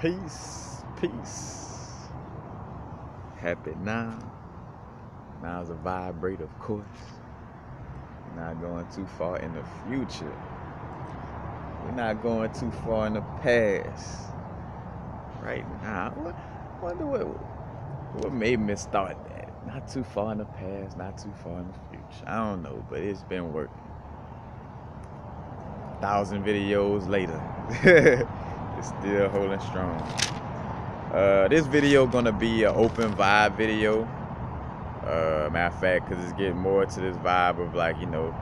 Peace, peace. Happy now. Now's a vibrate, of course. Not going too far in the future. We're not going too far in the past. Right now, I wonder what made me start that. Not too far in the past, not too far in the future. I don't know, but it's been working. 1,000 videos later. It's still holding strong. This video gonna be an open vibe video. Matter of fact, cause it's getting more to this vibe of like, you know,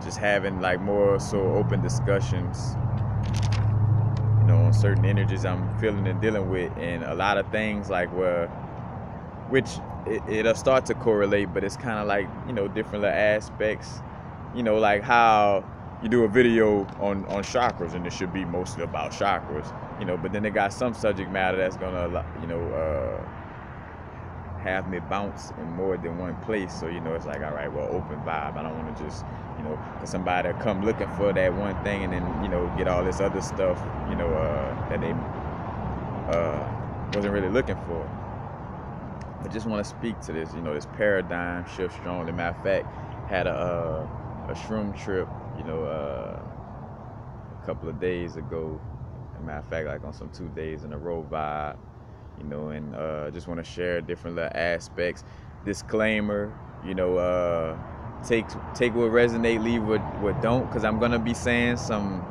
just having like more so open discussions, you know, on certain energies I'm feeling and dealing with, and a lot of things like which it'll start to correlate, but it's kind of like, you know, different little aspects, you know, like how you do a video on chakras and it should be mostly about chakras, you know, but then they got some subject matter that's gonna, you know, have me bounce in more than one place. So, you know, it's like, all right, well, open vibe. I don't want to just, you know, for somebody to come looking for that one thing and then, you know, get all this other stuff, you know, that they wasn't really looking for. I just want to speak to this, you know, this paradigm shift strongly. Matter of fact, had a Shroom trip, you know, a couple of days ago. Matter of fact, like on some 2 days in a row vibe, you know, and just want to share different little aspects. Disclaimer, you know, take what resonate, leave what don't, because I'm gonna be saying some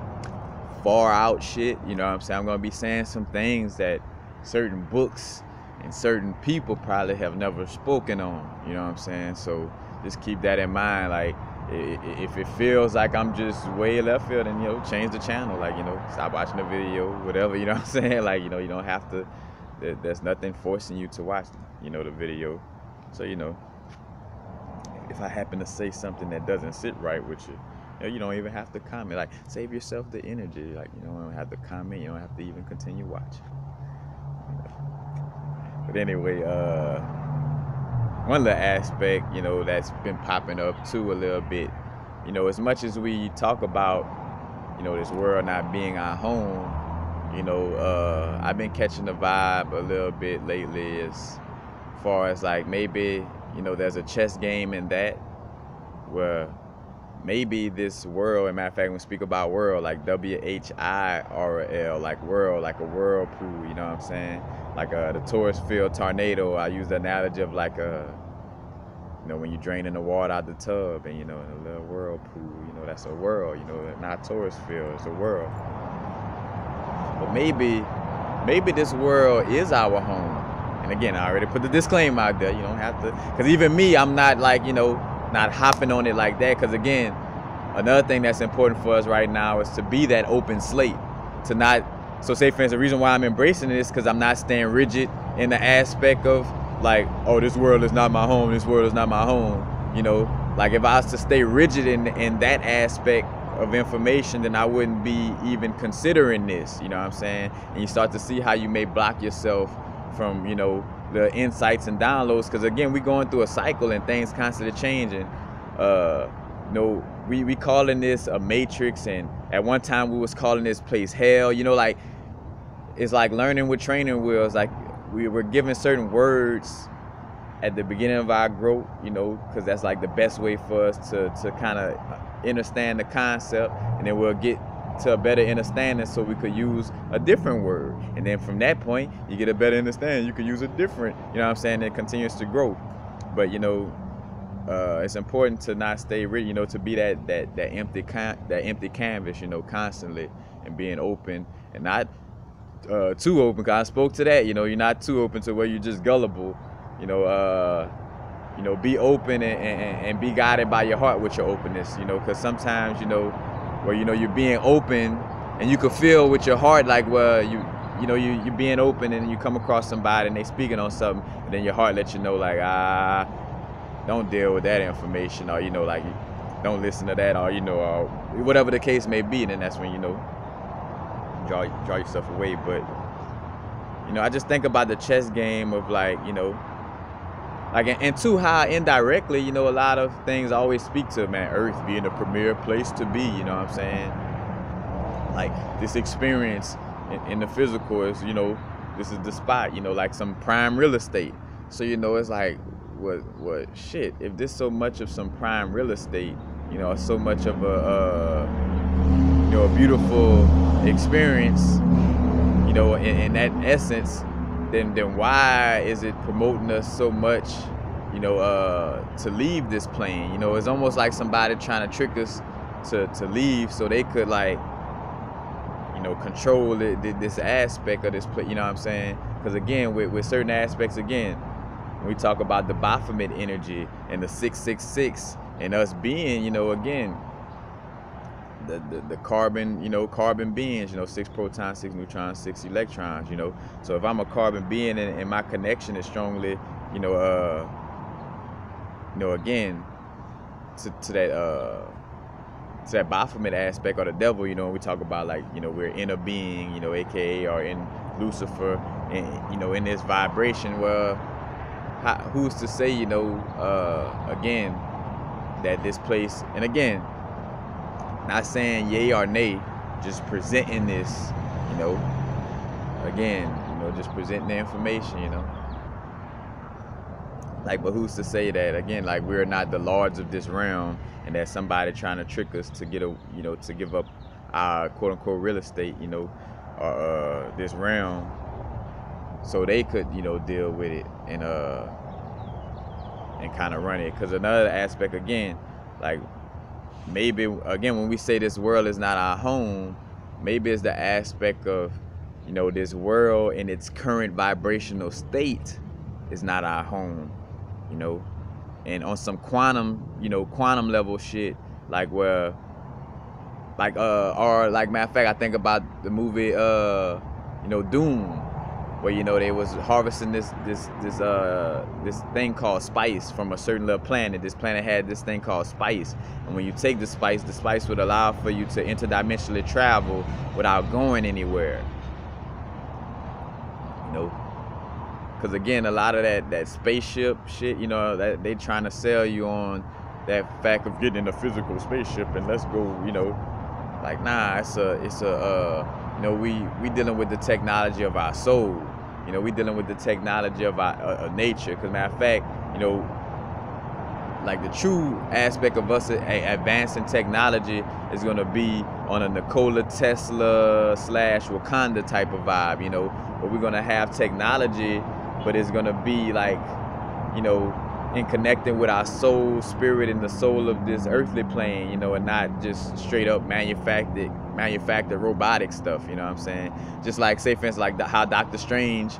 far out shit, you know what I'm saying? I'm gonna be saying some things that certain books and certain people probably have never spoken on, you know what I'm saying? So just keep that in mind. Like, if it feels like I'm just way left field, then, you know, change the channel. Like, you know, stop watching the video, whatever, you know what I'm saying? Like, you know, you don't have to, there's nothing forcing you to watch, you know, the video. So, you know, if I happen to say something that doesn't sit right with you, you know, you don't even have to comment. Like, save yourself the energy. Like, you don't have to comment. You don't have to even continue watching. But anyway, one little aspect, you know, that's been popping up too a little bit, you know, as much as we talk about, you know, this world not being our home, you know, I've been catching the vibe a little bit lately as far as like maybe, you know, there's a chess game in that where maybe this world, as a matter of fact, when we speak about world, like WHIRL, like world, like a whirlpool, you know what I'm saying? Like the tourist field tornado, I use the analogy of like you know, when you're draining the water out the tub and, you know, in a little whirlpool, you know, that's a world, you know, not tourist field, it's a world. But maybe this world is our home. And again, I already put the disclaimer out there. You don't have to, because even me, I'm not like, you know, not hopping on it like that. Because again, another thing that's important for us right now is to be that open slate, to not, so say for instance, the reason why I'm embracing this, because I'm not staying rigid in the aspect of like, oh, this world is not my home, this world is not my home. You know, like if I was to stay rigid in that aspect of information, then I wouldn't be even considering this, you know what I'm saying? And you start to see how you may block yourself from, you know, the insights and downloads, because again, we going through a cycle and things constantly changing. You know, we calling this a matrix, and at one time we was calling this place hell, you know, like it's like learning with training wheels. Like we were given certain words at the beginning of our growth, you know, because that's like the best way for us to kind of understand the concept, and then we'll get to a better understanding so we could use a different word, and then from that point you get a better understanding, you could use a different, you know what I'm saying, it continues to grow. But you know, it's important to not stay rigid, you know, to be that empty canvas, you know, constantly, and being open and not too open, because I spoke to that, you know, you're not too open to where you're just gullible, you know, be open and be guided by your heart with your openness, you know, because sometimes, you know, where, you know, you're being open and you could feel with your heart, like, well, you know, you're being open and you come across somebody and they speaking on something, and then your heart lets you know, like, don't deal with that information, or, you know, like, don't listen to that, or, you know, or whatever the case may be, and then that's when, you know, draw yourself away. But, you know, I just think about the chess game of like, you know, like, and too, how indirectly, you know, a lot of things always speak to, man, Earth being the premier place to be, you know what I'm saying? Like, this experience in the physical is, this is the spot, like some prime real estate. So, it's like, what shit, if this so much of some prime real estate, so much of a beautiful experience, in that essence, then why is it promoting us so much, to leave this plane? It's almost like somebody trying to trick us to leave so they could, like, control this aspect of this place, you know what I'm saying? Because again, with certain aspects, again, when we talk about the Baphomet energy and the 666 and us being, again, the carbon beings, 6 protons, 6 neutrons, 6 electrons, So if I'm a carbon being and my connection is strongly, again, to that Baphomet aspect or the devil, we talk about, like, we're in a being, aka or in Lucifer, and in this vibration. Well, who's to say, again, that this place, and again, not saying yay or nay, just presenting this, again, just presenting the information, like, but who's to say that, again, like, we're not the lords of this realm, and that somebody trying to trick us to get to give up our quote unquote real estate, or this realm, so they could, deal with it and kind of run it. Because another aspect, again, like, maybe, again, when we say this world is not our home, maybe it's the aspect of, this world in its current vibrational state is not our home, and on some quantum level shit, like, where, like, or like, matter of fact, I think about the movie, Doom, where, they was harvesting this thing called spice from a certain little planet. This planet had this thing called spice, and when you take the spice would allow for you to interdimensionally travel without going anywhere. Because again, a lot of that spaceship shit, that they trying to sell you on that fact of getting in a physical spaceship and let's go, like, nah, it's we dealing with the technology of our soul. We dealing with the technology of our nature. Because matter of fact, like, the true aspect of us advancing technology is going to be on a Nikola Tesla / Wakanda type of vibe, where we're going to have technology, but it's going to be like, in connecting with our soul, spirit, and the soul of this earthly plane, and not just straight up manufactured robotic stuff, you know what I'm saying? Just like, say for instance, like how Dr. Strange,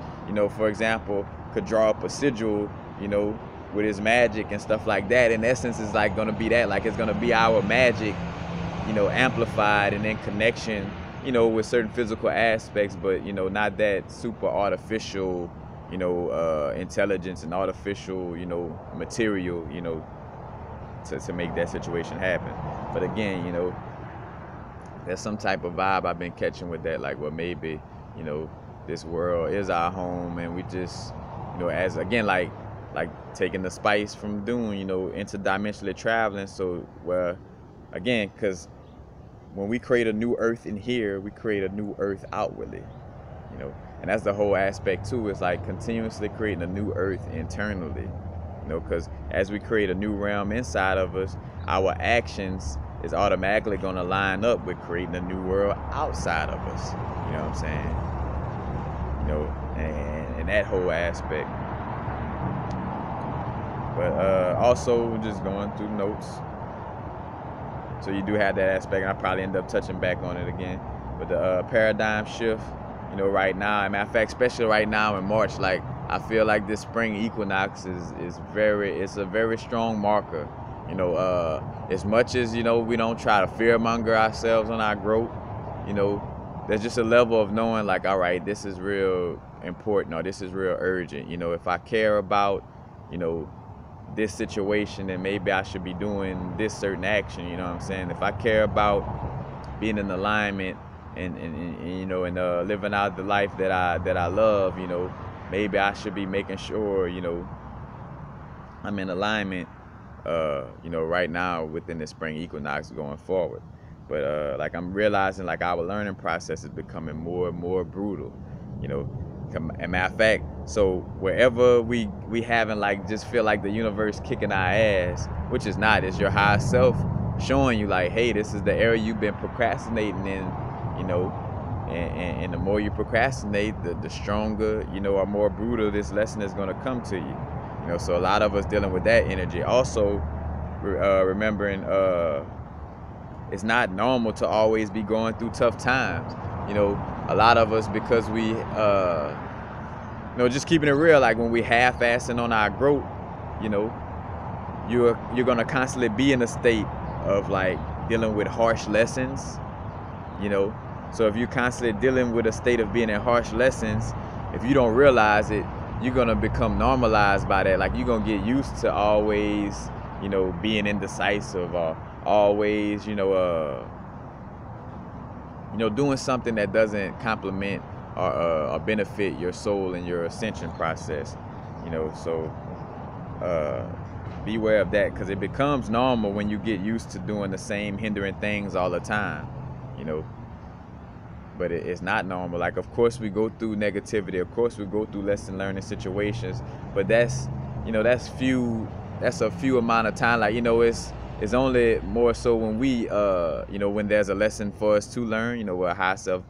for example, could draw up a sigil, with his magic and stuff like that. In essence, it's like gonna be that, like, it's gonna be our magic, amplified and in connection, with certain physical aspects, but not that super artificial, intelligence and artificial, material, to make that situation happen. But again, there's some type of vibe I've been catching with that, like, well, maybe, this world is our home, and we just, as, again, like taking the spice from Dune, interdimensionally traveling. So, well, again, because when we create a new earth in here, we create a new earth outwardly, and that's the whole aspect too. It's like continuously creating a new earth internally, because as we create a new realm inside of us, our actions is automatically going to line up with creating a new world outside of us. You know what I'm saying? And that whole aspect. But also, just going through notes. So you do have that aspect, and I probably end up touching back on it again. But the paradigm shift, right now, matter of fact, especially right now in March, like, I feel like this spring equinox it's a very strong marker. As much as, we don't try to fearmonger ourselves on our growth, there's just a level of knowing, like, all right, this is real important, or this is real urgent. If I care about, this situation, then maybe I should be doing this certain action. You know what I'm saying? If I care about being in alignment and living out the life that I love, maybe I should be making sure, I'm in alignment, right now within the spring equinox going forward. But like I'm realizing like our learning process is becoming more and more brutal, you know. And matter of fact, so wherever we haven't like just feel like the universe kicking our ass, which is not, it's your higher self showing you like, hey, this is the area you've been procrastinating in, you know. And the more you procrastinate, the stronger, you know, or more brutal this lesson is going to come to you. You know, so a lot of us dealing with that energy. Also, remembering it's not normal to always be going through tough times. You know, a lot of us, because we, you know, just keeping it real, like when we half-assing on our growth, you know, you're gonna constantly be in a state of like dealing with harsh lessons, you know. So if you're constantly dealing with a state of being in harsh lessons, if you don't realize it, you're gonna become normalized by that. Like you're gonna get used to always, you know, being indecisive or always, you know, doing something that doesn't complement or benefit your soul and your ascension process, you know. So beware of that, because it becomes normal when you get used to doing the same hindering things all the time, you know. But it's not normal. Like, of course we go through negativity, of course we go through lesson learning situations, but that's, you know, that's a few amount of time. Like, you know, it's only more so when we you know, when there's a lesson for us to learn, you know, where high self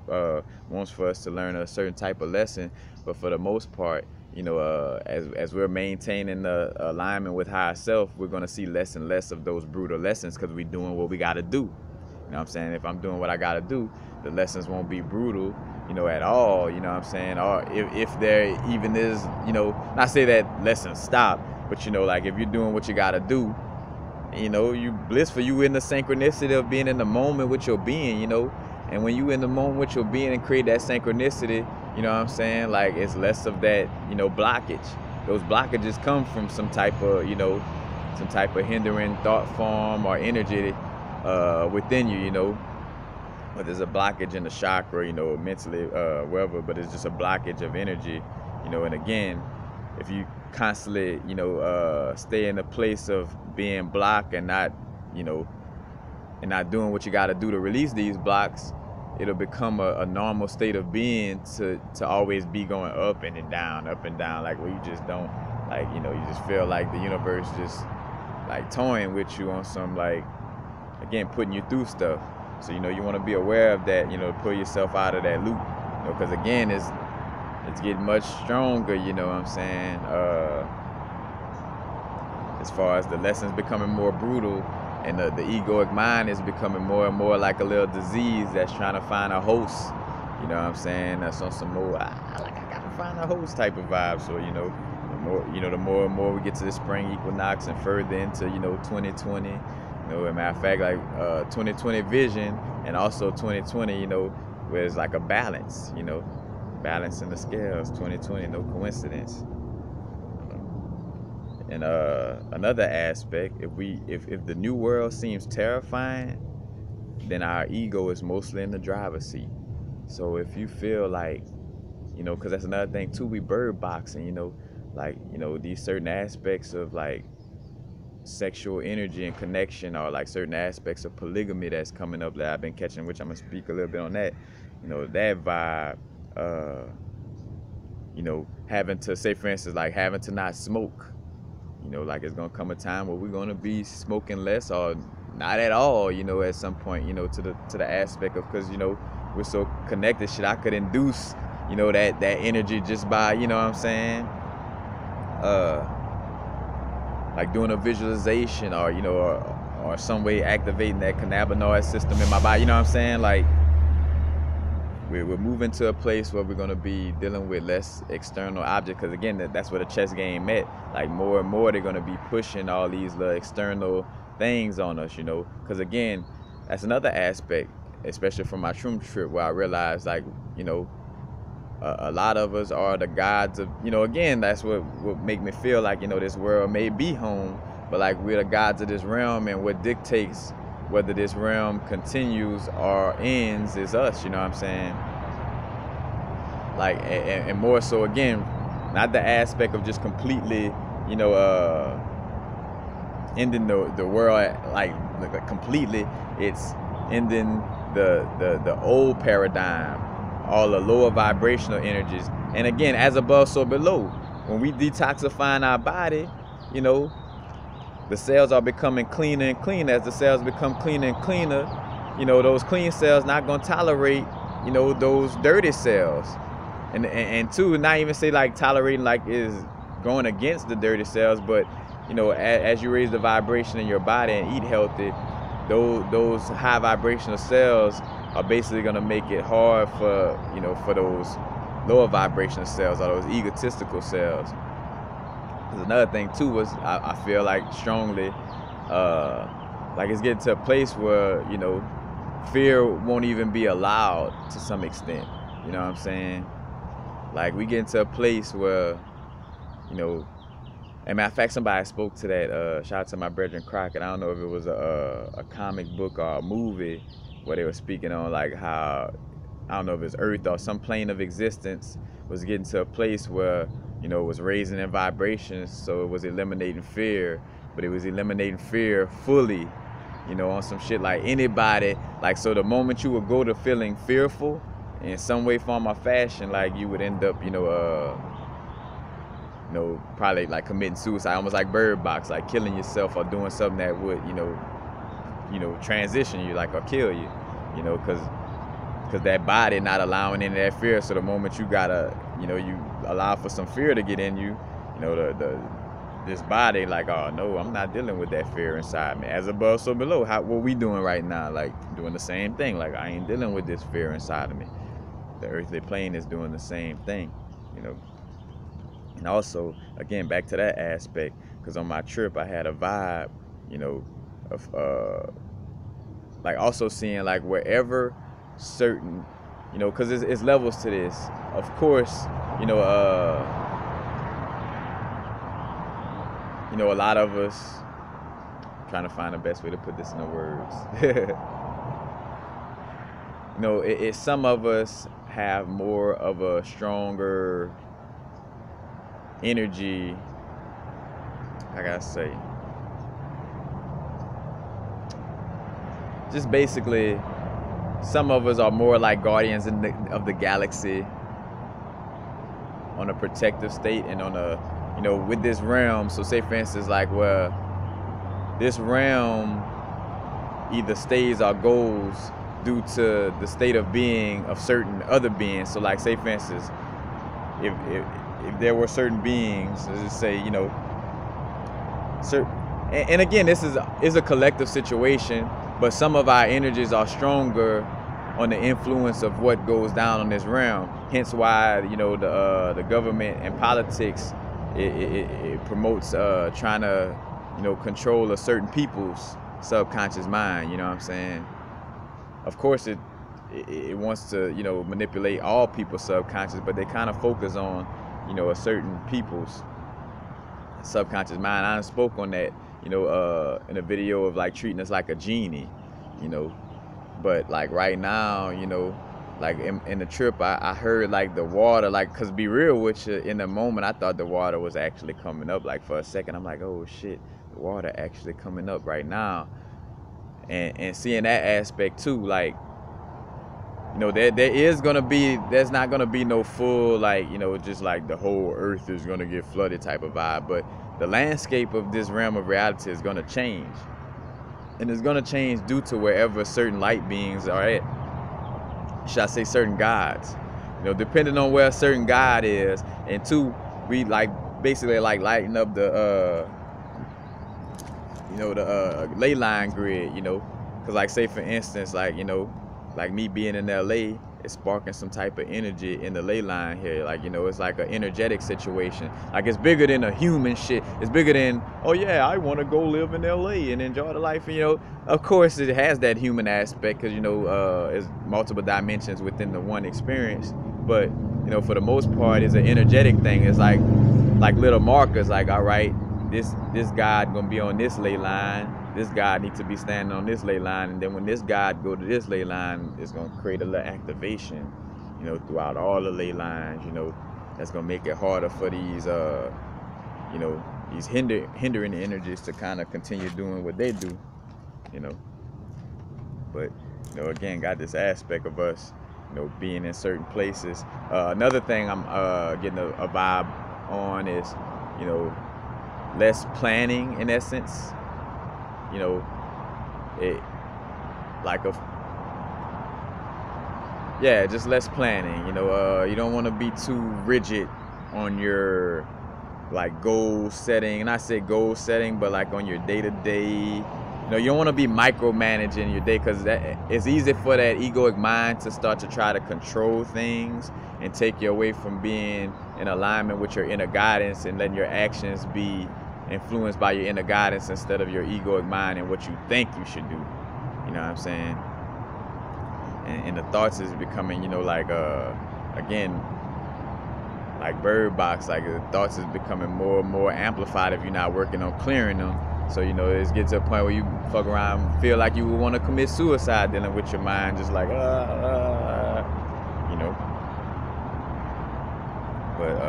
wants for us to learn a certain type of lesson. But for the most part, you know, as we're maintaining the alignment with higher self, we're going to see less and less of those brutal lessons, because we're doing what we got to do. You know what I'm saying? If I'm doing what I got to do, the lessons won't be brutal, you know, at all. You know what I'm saying? Or if there even is, you know, not say that lessons stop, but, you know, like if you're doing what you got to do, you know, you blissful, you in the synchronicity of being in the moment with your being, you know. And when you in the moment with your being and create that synchronicity, you know what I'm saying? Like it's less of that, you know, blockage. Those blockages come from some type of, you know, some type of hindering thought form or energy within you, you know. But there's a blockage in the chakra, you know, mentally, wherever, but it's just a blockage of energy, you know. And again, if you constantly, you know, stay in a place of being blocked and not, you know, and not doing what you got to do to release these blocks, it'll become a normal state of being to always be going up and down, like where you just don't, like, you know, you just feel like the universe just like toying with you on some, like, again, putting you through stuff. So, you know, you want to be aware of that, you know, pull yourself out of that loop, you know, because again, it's getting much stronger, you know what I'm saying, as far as the lessons becoming more brutal, and the egoic mind is becoming more and more like a little disease that's trying to find a host, you know what I'm saying, that's on some more, I gotta find a host type of vibe. So, you know, the more and more we get to the spring equinox and further into, you know, 2020, you know, as a matter of fact, like 2020 vision, and also 2020, you know, where it's like a balance, you know, balance in the scales. 2020, no coincidence. And another aspect, if the new world seems terrifying, then our ego is mostly in the driver's seat. So if you feel like, you know, because that's another thing too, we bird boxing, you know, like, you know, these certain aspects of like sexual energy and connection, or like certain aspects of polygamy that's coming up that I've been catching, which I'm gonna speak a little bit on that, you know, that vibe, you know, having to say, for instance, like having to not smoke, you know, like it's gonna come a time where we're gonna be smoking less or not at all, you know, at some point, you know, to the aspect of, because, you know, we're so connected. Shit, I could induce, you know, that energy just by, you know what I'm saying, like doing a visualization, or, you know, or some way activating that cannabinoid system in my body, you know what I'm saying? Like we're moving to a place where we're going to be dealing with less external objects, because again, that's where the chess game at. Like more and more they're going to be pushing all these little external things on us, you know, because again, that's another aspect, especially from my Shroom trip, where I realized, like, you know, a lot of us are the gods of, you know, again, that's what make me feel like, you know, this world may be home, but like we're the gods of this realm, and what dictates whether this realm continues or ends is us, you know what I'm saying? Like, and more so, again, not the aspect of just completely, you know, ending the world, like completely. It's ending the old paradigm, all the lower vibrational energies. And again, as above, so below. When we detoxifying our body, you know, the cells are becoming cleaner and cleaner. As the cells become cleaner and cleaner, you know, those clean cells not gonna tolerate, you know, those dirty cells. And two, not even say like tolerating like is going against the dirty cells, but you know, as you raise the vibration in your body and eat healthy, those high vibrational cells are basically gonna make it hard for, you know, for those lower vibrational cells or those egotistical cells. There's another thing too was I feel like strongly, like it's getting to a place where, you know, fear won't even be allowed to some extent. You know what I'm saying? Like we get into a place where, you know, as a matter of fact, somebody spoke to that, shout out to my brethren Crockett. I don't know if it was a comic book or a movie where they were speaking on like how, I don't know if it's Earth or some plane of existence was getting to a place where, you know, it was raising in vibrations, so it was eliminating fear, but it was eliminating fear fully, you know, on some shit like anybody, like, so the moment you would go to feeling fearful in some way, form, or fashion, like you would end up, you know, probably like committing suicide, almost like Bird Box, like killing yourself or doing something that would, you know, transition you, like, or kill you, you know, because that body not allowing any of that fear. So the moment you gotta, you know, you allow for some fear to get in you, you know, this body like, oh no, I'm not dealing with that fear inside me. As above, so below. What we doing right now? Like doing the same thing. Like I ain't dealing with this fear inside of me. The earthly plane is doing the same thing, you know. And also, again, back to that aspect, because on my trip I had a vibe, you know, of like also seeing like wherever certain, you know, because it's levels to this. Of course, you know, a lot of us, trying to find the best way to put this in the words. You know, some of us have more of a stronger energy, I gotta say, just basically, some of us are more like guardians of the galaxy on a protective state and on a, you know, with this realm. So say for instance, like where this realm either stays or goes due to the state of being of certain other beings. So like say for instance, if there were certain beings, let's just say, you know, and again, this is a collective situation, but some of our energies are stronger on the influence of what goes down on this realm. Hence why, you know, the government and politics, it promotes trying to, you know, control a certain people's subconscious mind. You know what I'm saying? Of course, it wants to, you know, manipulate all people's subconscious, but they kind of focus on, you know, a certain people's subconscious mind. I spoke on that, you know, in a video of like treating us like a genie, you know. But like right now, you know, like in the trip, I heard like the water, like, cause be real with you, in the moment I thought the water was actually coming up. Like for a second, I'm like, oh shit, the water actually coming up right now. And seeing that aspect too, like, you know, there's not gonna be no full, like, you know, just like the whole earth is gonna get flooded type of vibe, but the landscape of this realm of reality is gonna change. And it's gonna change due to wherever certain light beings are at. Should I say certain gods? You know, depending on where a certain god is. And two, we like basically like lighten up the you know, the ley line grid, you know. Cause like say for instance, like, you know, like me being in LA, it's sparking some type of energy in the ley line here. Like, you know, it's like an energetic situation. Like it's bigger than a human shit. It's bigger than, oh yeah, I want to go live in LA and enjoy the life. And, you know, of course it has that human aspect, because, you know, it's multiple dimensions within the one experience. But, you know, for the most part, it's an energetic thing. It's like little markers, like, all right, this god gonna be on this ley line. This god needs to be standing on this ley line, and then when this god go to this ley line, it's gonna create a little activation, you know, throughout all the ley lines. You know, that's gonna make it harder for these, you know, these hindering energies to kind of continue doing what they do, you know. But you know, again, got this aspect of us, you know, being in certain places. Another thing I'm getting a vibe on is, you know, less planning in essence. You know, it like a yeah, just less planning. You know, you don't want to be too rigid on your like goal setting, and I say goal setting, but like on your day to day. You know, you don't want to be micromanaging your day, because that it's easy for that egoic mind to start to try to control things and take you away from being in alignment with your inner guidance and letting your actions be influenced by your inner guidance instead of your egoic mind and what you think you should do. You know what I'm saying? And the thoughts is becoming, you know, like again, like bird box, like the thoughts is becoming more and more amplified if you're not working on clearing them. So, you know, it's get to a point where you fuck around, feel like you would want to commit suicide dealing with your mind, just like, you know. But,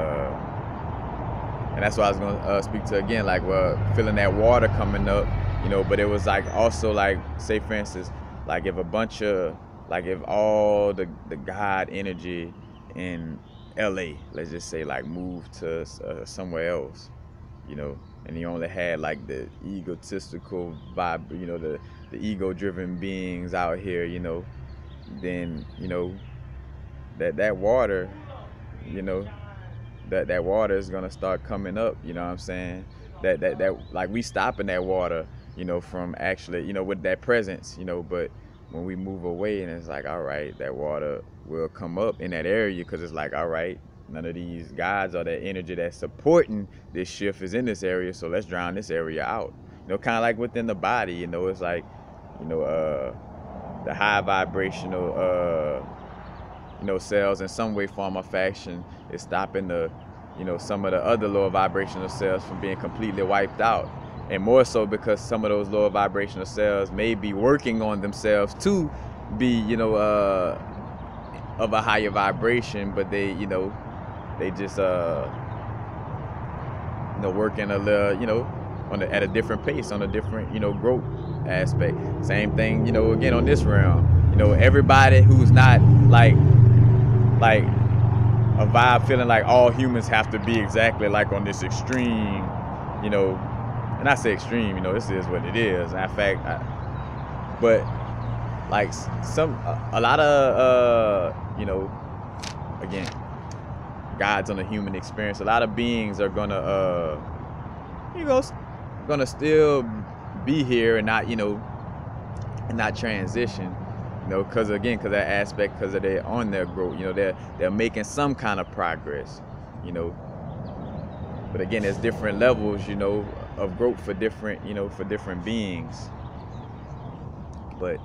and that's what I was going to speak to again, like, feeling that water coming up, you know, but it was like also like, say for instance, like if a bunch of, like if all the God energy in LA, let's just say, like moved to somewhere else, you know, and you only had like the egotistical vibe, you know, the ego driven beings out here, you know, then, you know, that water, you know, that water is gonna start coming up, you know what I'm saying? That like we stopping that water, you know, from actually, you know, with that presence, you know, but when we move away and it's like, all right, that water will come up in that area, because it's like, all right, none of these gods or that energy that's supporting this shift is in this area, so let's drown this area out. You know, kind of like within the body, you know, it's like, you know, the high vibrational, you know, cells in some way, form, or fashion is stopping the, you know, some of the other lower vibrational cells from being completely wiped out. And more so because some of those lower vibrational cells may be working on themselves to be, you know, of a higher vibration, but they, you know, they just, you know, working a little, you know, at a different pace, on a different, you know, growth aspect. Same thing, you know, again on this realm. You know, everybody who's not like a vibe feeling like all humans have to be exactly like on this extreme, you know. And I say extreme, you know, this is what it is. In fact, but like a lot of, you know, again, guides on the human experience. A lot of beings are gonna, you know, gonna still be here and not, you know, and not transition, you know, because that aspect, because of they're on their growth, you know, they're making some kind of progress, you know. But again, there's different levels, you know, of growth for different, you know, for different beings. But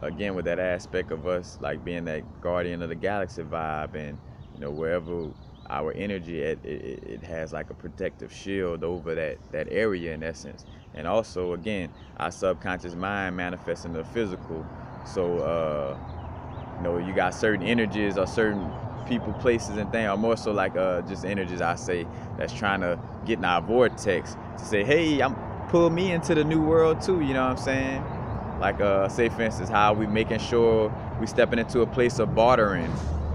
again, with that aspect of us like being that guardian of the galaxy vibe, and you know, wherever our energy it has like a protective shield over that area in essence. And also, again, our subconscious mind manifests in the physical. So you know, you got certain energies or certain people, places, and things, or more so like just energies, I say, that's trying to get in our vortex to say, hey, pull me into the new world too, you know what I'm saying? Like say for instance, how we making sure we stepping into a place of bartering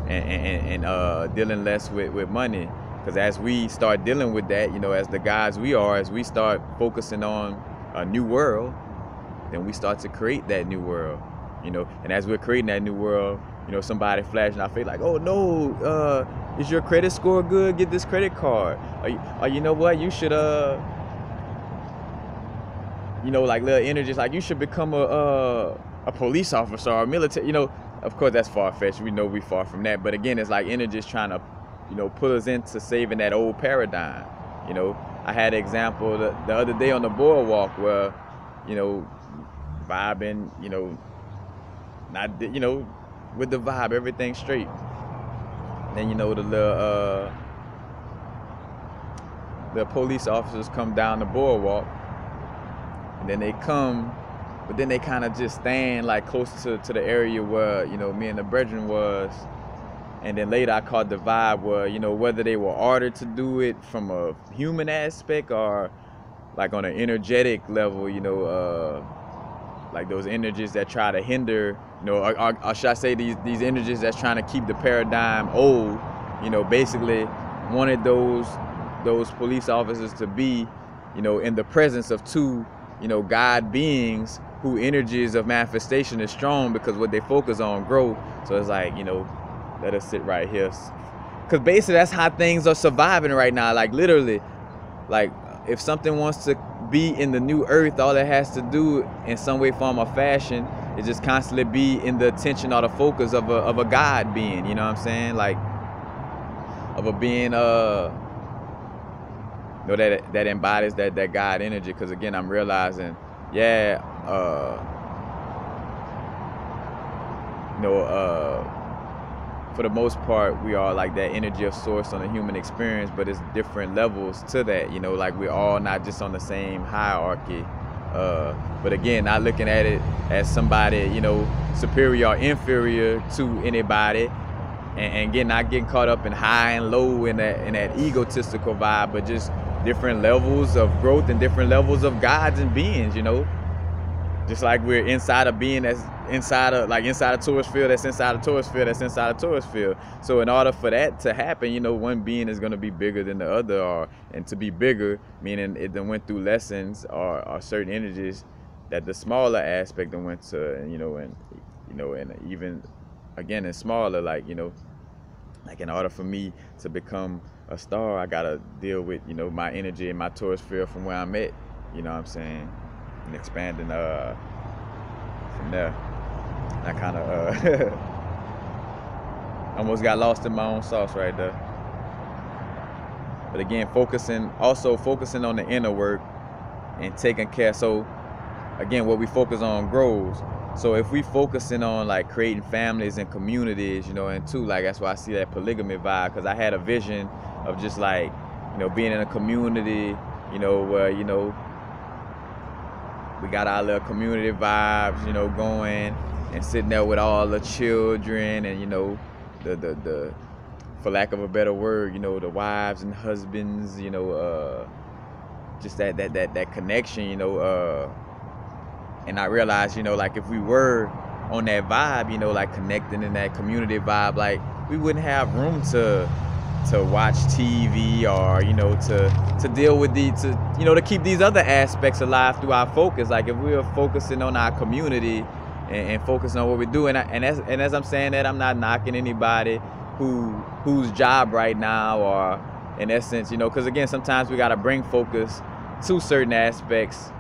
and dealing less with money. Because as we start dealing with that, you know, as the guys we are, as we start focusing on a new world, then we start to create that new world, you know. And as we're creating that new world, you know, somebody flashing our face like, oh no, is your credit score good? Get this credit card. Or you know what, you should, you know, like little energies, like you should become a police officer or a military, you know. Of course, that's far-fetched. We know we far from that. But again, it's like energies trying to, you know, put us into saving that old paradigm. You know, I had an example the other day on the boardwalk where, you know, vibing, you know, not, you know, with the vibe, everything straight. Then, you know, the police officers come down the boardwalk, and then they come, but then they kind of just stand like close to the area where, you know, me and the brethren was. And then later I caught the vibe where, you know, whether they were ordered to do it from a human aspect or like on an energetic level, you know, like those energies that try to hinder, you know, or should I say these energies that's trying to keep the paradigm old, you know, basically wanted those police officers to be, you know, in the presence of two, you know, God beings who energies of manifestation is strong, because what they focus on growth. So it's like, you know, let us sit right here, because basically that's how things are surviving right now. Like literally, like if something wants to be in the new earth, all it has to do in some way, form, or fashion is just constantly be in the attention or the focus of a God being, you know what I'm saying? Like of a being, you know, that embodies that God energy. Because again, I'm realizing, yeah, you know, for the most part, we are like that energy of source on the human experience, but it's different levels to that, you know, like we're all not just on the same hierarchy. But again, not looking at it as somebody, you know, superior or inferior to anybody, and again, not getting caught up in high and low in that egotistical vibe, but just different levels of growth and different levels of gods and beings, you know. Just like we're inside a being that's inside a torus field, that's inside a torus field, that's inside a torus field. So in order for that to happen, you know, one being is going to be bigger than the other, and to be bigger, meaning it then went through lessons or certain energies that the smaller aspect then went to, and even again in smaller, like, you know, like in order for me to become a star, I gotta deal with, you know, my energy and my torus field from where I'm at, you know what I'm saying, and expanding from there. I kind of almost got lost in my own sauce right there. But again, focusing on the inner work and taking care. So again, what we focus on grows. So if we focusing on like creating families and communities, you know, and too, like that's why I see that polygamy vibe, because I had a vision of just like, you know, being in a community, you know, where, you know, we got our little community vibes, you know, going, and sitting there with all the children, and, you know, the for lack of a better word, you know, the wives and husbands, you know, just that connection, you know, and I realized, you know, like if we were on that vibe, you know, like connecting in that community vibe, like we wouldn't have room to watch TV, or, you know, to deal with to keep these other aspects alive through our focus. Like if we were focusing on our community and focusing on what we do, and as I'm saying that, I'm not knocking anybody whose job right now, or in essence, you know, because again, sometimes we got to bring focus to certain aspects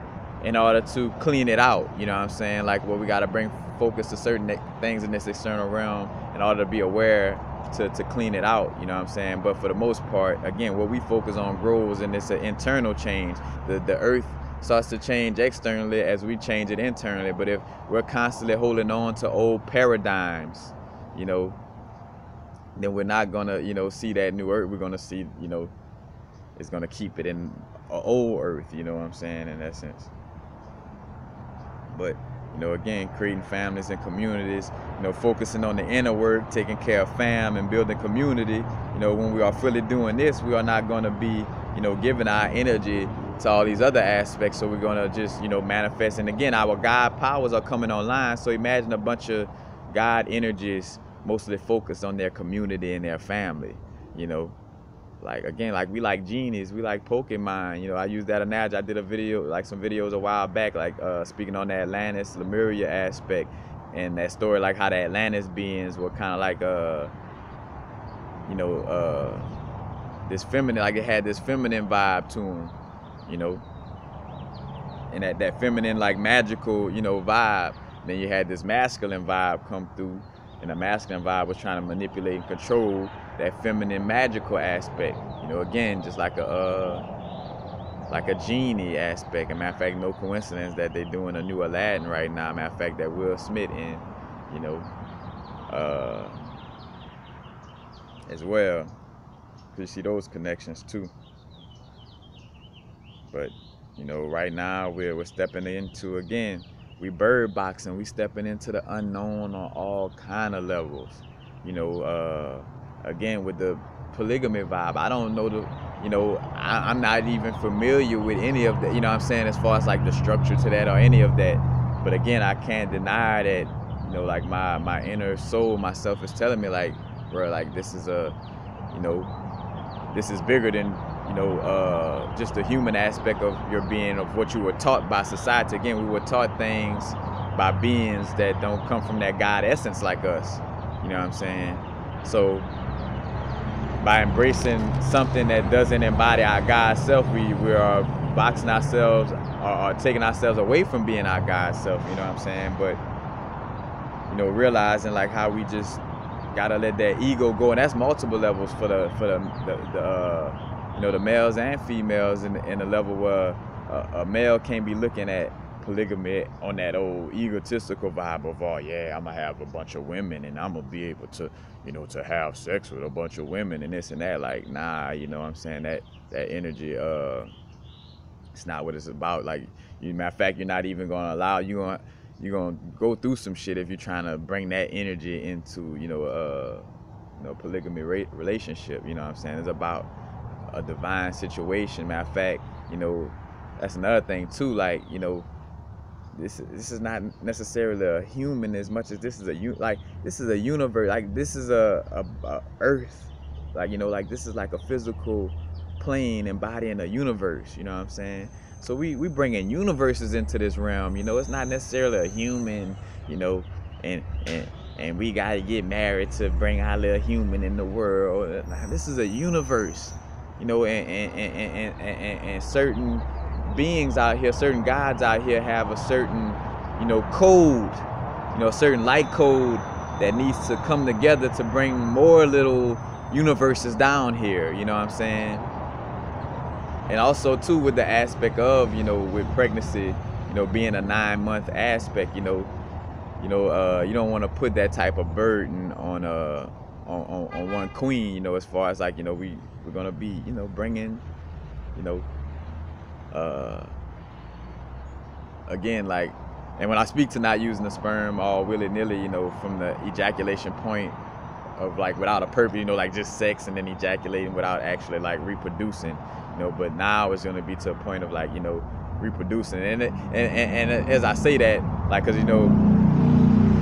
in order to clean it out, you know what I'm saying? Like, well, we got to bring focus to certain things in this external realm in order to be aware to clean it out, you know what I'm saying? But for the most part, again, what we focus on grows, and it's an internal change. The earth starts to change externally as we change it internally. But if we're constantly holding on to old paradigms, you know, then we're not gonna, you know, see that new earth. We're gonna see, you know, it's gonna keep it in an old earth, you know what I'm saying, in that sense. But, you know, again, creating families and communities, you know, focusing on the inner work, taking care of fam and building community. You know, when we are fully doing this, we are not going to be, you know, giving our energy to all these other aspects. So we're going to just, you know, manifest. And again, our God powers are coming online. So imagine a bunch of God energies mostly focused on their community and their family, you know. Like, again, like we like genies, we like Pokemon, you know. I use that analogy. I did a video, like some videos a while back, like speaking on the Atlantis, Lemuria aspect, and that story, like how the Atlantis beings were kind of like, you know, this feminine, like it had this feminine vibe to them, you know, and that feminine, like magical, you know, vibe. Then you had this masculine vibe come through, and the masculine vibe was trying to manipulate and control that feminine magical aspect, you know, again, just like a genie aspect. And matter of fact, no coincidence that they're doing a new Aladdin right now. Matter of fact, that Will Smith in, you know, as well. You see those connections too. But, you know, right now we're stepping into, again, we bird boxing, we stepping into the unknown on all kind of levels, you know. Again, with the polygamy vibe, I don't know you know, I'm not even familiar with any of that, you know what I'm saying, as far as like the structure to that or any of that. But again, I can't deny that, like my inner soul, myself is telling me like, bro, like this is you know, this is bigger than, just the human aspect of your being, of what you were taught by society. Again, we were taught things by beings that don't come from that God essence like us. You know what I'm saying? So by embracing something that doesn't embody our God self, we are boxing ourselves or taking ourselves away from being our God self. You know what I'm saying? But realizing like how we just gotta let that ego go, and that's multiple levels for the the males and females, in the level where a male can't be looking at polygamy on that old egotistical vibe of, oh yeah, I'm gonna have a bunch of women and I'm gonna be able to to have sex with a bunch of women and this and that. Like, nah, you know what I'm saying, that energy, it's not what it's about. Like, matter of fact, you're not even gonna allow, you're gonna go through some shit if you're trying to bring that energy into polygamy relationship. You know what I'm saying? It's about a divine situation. Matter of fact, that's another thing too. Like, this is not necessarily a human as much as this is this is a universe. Like, this is a earth. Like, like this is like a physical plane embodying a universe. You know what I'm saying? So we bringing universes into this realm. It's not necessarily a human. And we gotta get married to bring our little human in the world. Nah, this is a universe. And certain beings out here, certain gods out here have a certain, code, a certain light code that needs to come together to bring more little universes down here. You know what I'm saying? And also too, with the aspect of, with pregnancy, being a 9-month aspect, you don't want to put that type of burden on one queen, as far as like, we're gonna be, bringing, again, like, and when I speak to not using the sperm all willy-nilly, from the ejaculation point of like without a purpose, like just sex and then ejaculating without actually like reproducing, but now it's gonna be to a point of like, reproducing. And as I say that, like, cause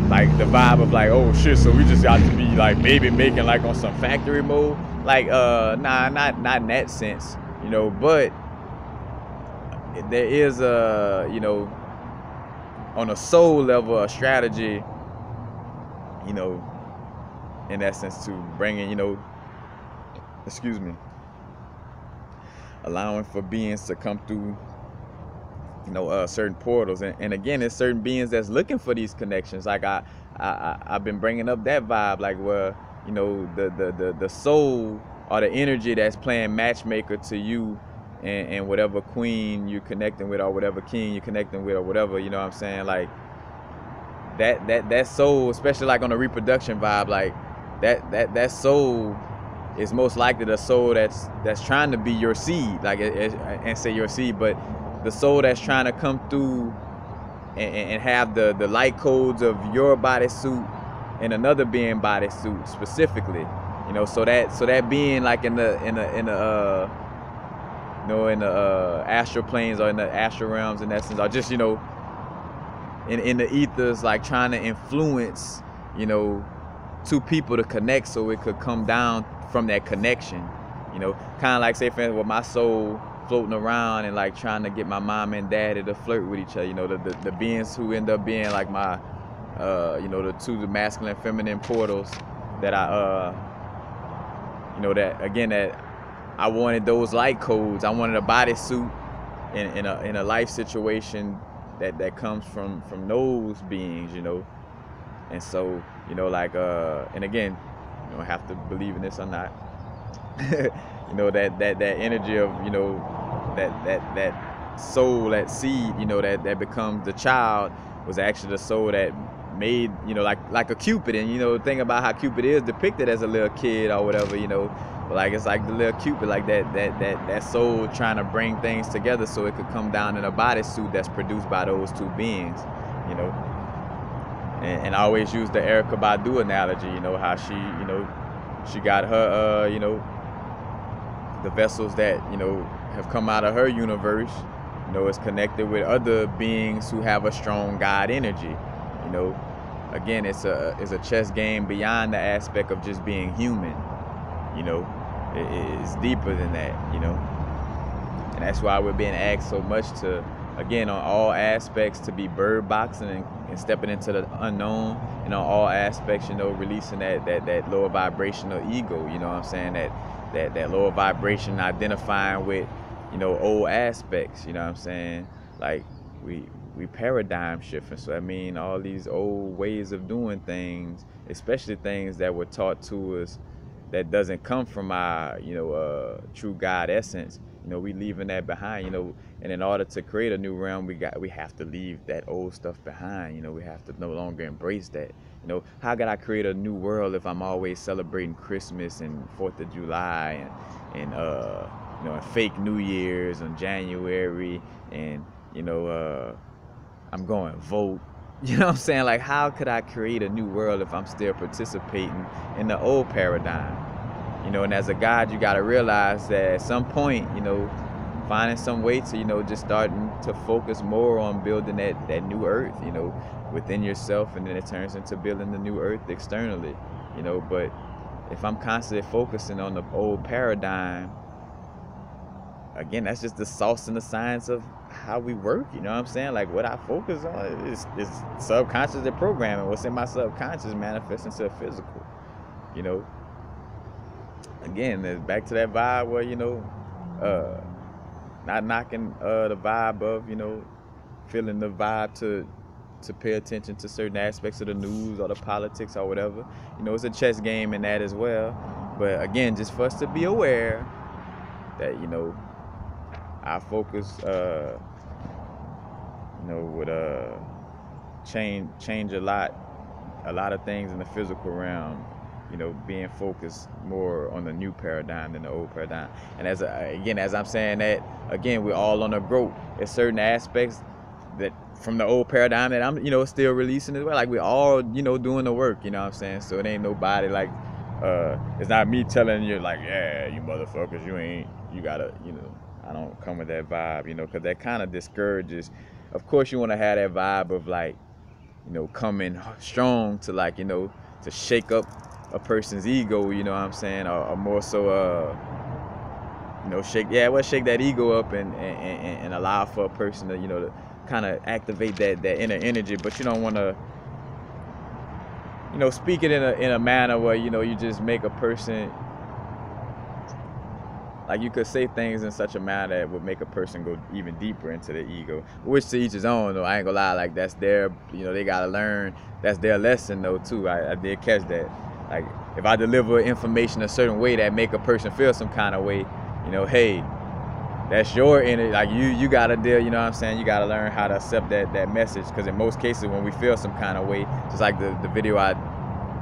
like the vibe of like, oh shit, so we just got to be like baby making like on some factory mode, like nah, not in that sense, but there is a, on a soul level, a strategy, in essence, to bringing, excuse me, allowing for beings to come through, certain portals. And again, there's certain beings that's looking for these connections. Like I've been bringing up that vibe, like where, the soul or the energy that's playing matchmaker to you and whatever queen you're connecting with, or whatever king you're connecting with, or whatever, you know what I'm saying? Like that soul, especially like on the reproduction vibe, like that soul is most likely the soul that's trying to be your seed, like, and say your seed, but the soul that's trying to come through and have the light codes of your bodysuit and another being bodysuit specifically, so that being like in the astral planes or in the astral realms, in essence, or just, in the ethers, like trying to influence, two people to connect so it could come down from that connection, kind of like, say for instance, with my soul floating around and like trying to get my mom and daddy to flirt with each other, the beings who end up being like my the masculine and feminine portals that I that again, that I wanted those light codes. I wanted a bodysuit in a life situation that comes from those beings, and so, like, and again, you don't have to believe in this or not. that energy of, that soul, that seed, that becomes the child, was actually the soul that made, like a Cupid. And, the thing about how Cupid is depicted as a little kid or whatever, but like, it's like the little Cupid, like that soul trying to bring things together so it could come down in a bodysuit that's produced by those two beings, And I always use the Erykah Badu analogy, how she got her, the vessels that, have come out of her universe, know, it's connected with other beings who have a strong God energy. You know, again, it's a chess game beyond the aspect of just being human. You know, it's deeper than that. You know, and that's why we're being asked so much to, again, on all aspects, to be bird boxing and stepping into the unknown, and on all aspects, you know, releasing that lower vibrational ego. You know what I'm saying? That lower vibration, identifying with, you know, old aspects. You know what I'm saying? Like we paradigm shifting. So I mean, all these old ways of doing things, especially things that were taught to us that doesn't come from our, you know, true God essence. You know, we leaving that behind. You know, and in order to create a new realm, we have to leave that old stuff behind. You know, we have to no longer embrace that. You know, how could I create a new world if I'm always celebrating Christmas and 4th of July and you know, and fake New Year's in January, and you know, I'm going vote. You know what I'm saying? Like, how could I create a new world if I'm still participating in the old paradigm? You know, and as a God, you got to realize that at some point, you know, finding some way to, you know, just starting to focus more on building that new earth, you know, within yourself, and then it turns into building the new earth externally, you know. But if I'm constantly focusing on the old paradigm, again, that's just the sauce and the science of how we work. You know what I'm saying? Like, what I focus on is subconscious and programming. What's in my subconscious manifests into physical. You know, again, back to that vibe where, you know, not knocking the vibe of, you know, feeling the vibe to pay attention to certain aspects of the news or the politics or whatever. You know, it's a chess game in that as well. But again, just for us to be aware that, you know, our focus, you know, would change a lot of things in the physical realm. You know, being focused more on the new paradigm than the old paradigm. And as I'm saying that, again, we're all on a growth. There's certain aspects that from the old paradigm that I'm, you know, still releasing as well. Like, we're all, you know, doing the work. You know what I'm saying? So it ain't nobody like, it's not me telling you like, yeah, you motherfuckers, you gotta, you know. I don't come with that vibe, you know, because that kind of discourages. Of course, you want to have that vibe of, like, you know, coming strong to, like, you know, to shake up a person's ego, you know what I'm saying, or more so, you know, shake that ego up and allow for a person to, you know, to kind of activate that inner energy. But you don't want to, you know, speak it in a manner where, you know, you just make a person. Like, you could say things in such a manner that would make a person go even deeper into their ego. Which to each his own, though. I ain't gonna lie, like, that's their, you know, they gotta learn. That's their lesson, though, too. I did catch that. Like, if I deliver information a certain way that make a person feel some kind of way, you know, hey, that's your energy. Like, you gotta deal, you know what I'm saying? You gotta learn how to accept that message. Because in most cases, when we feel some kind of way, just like the video I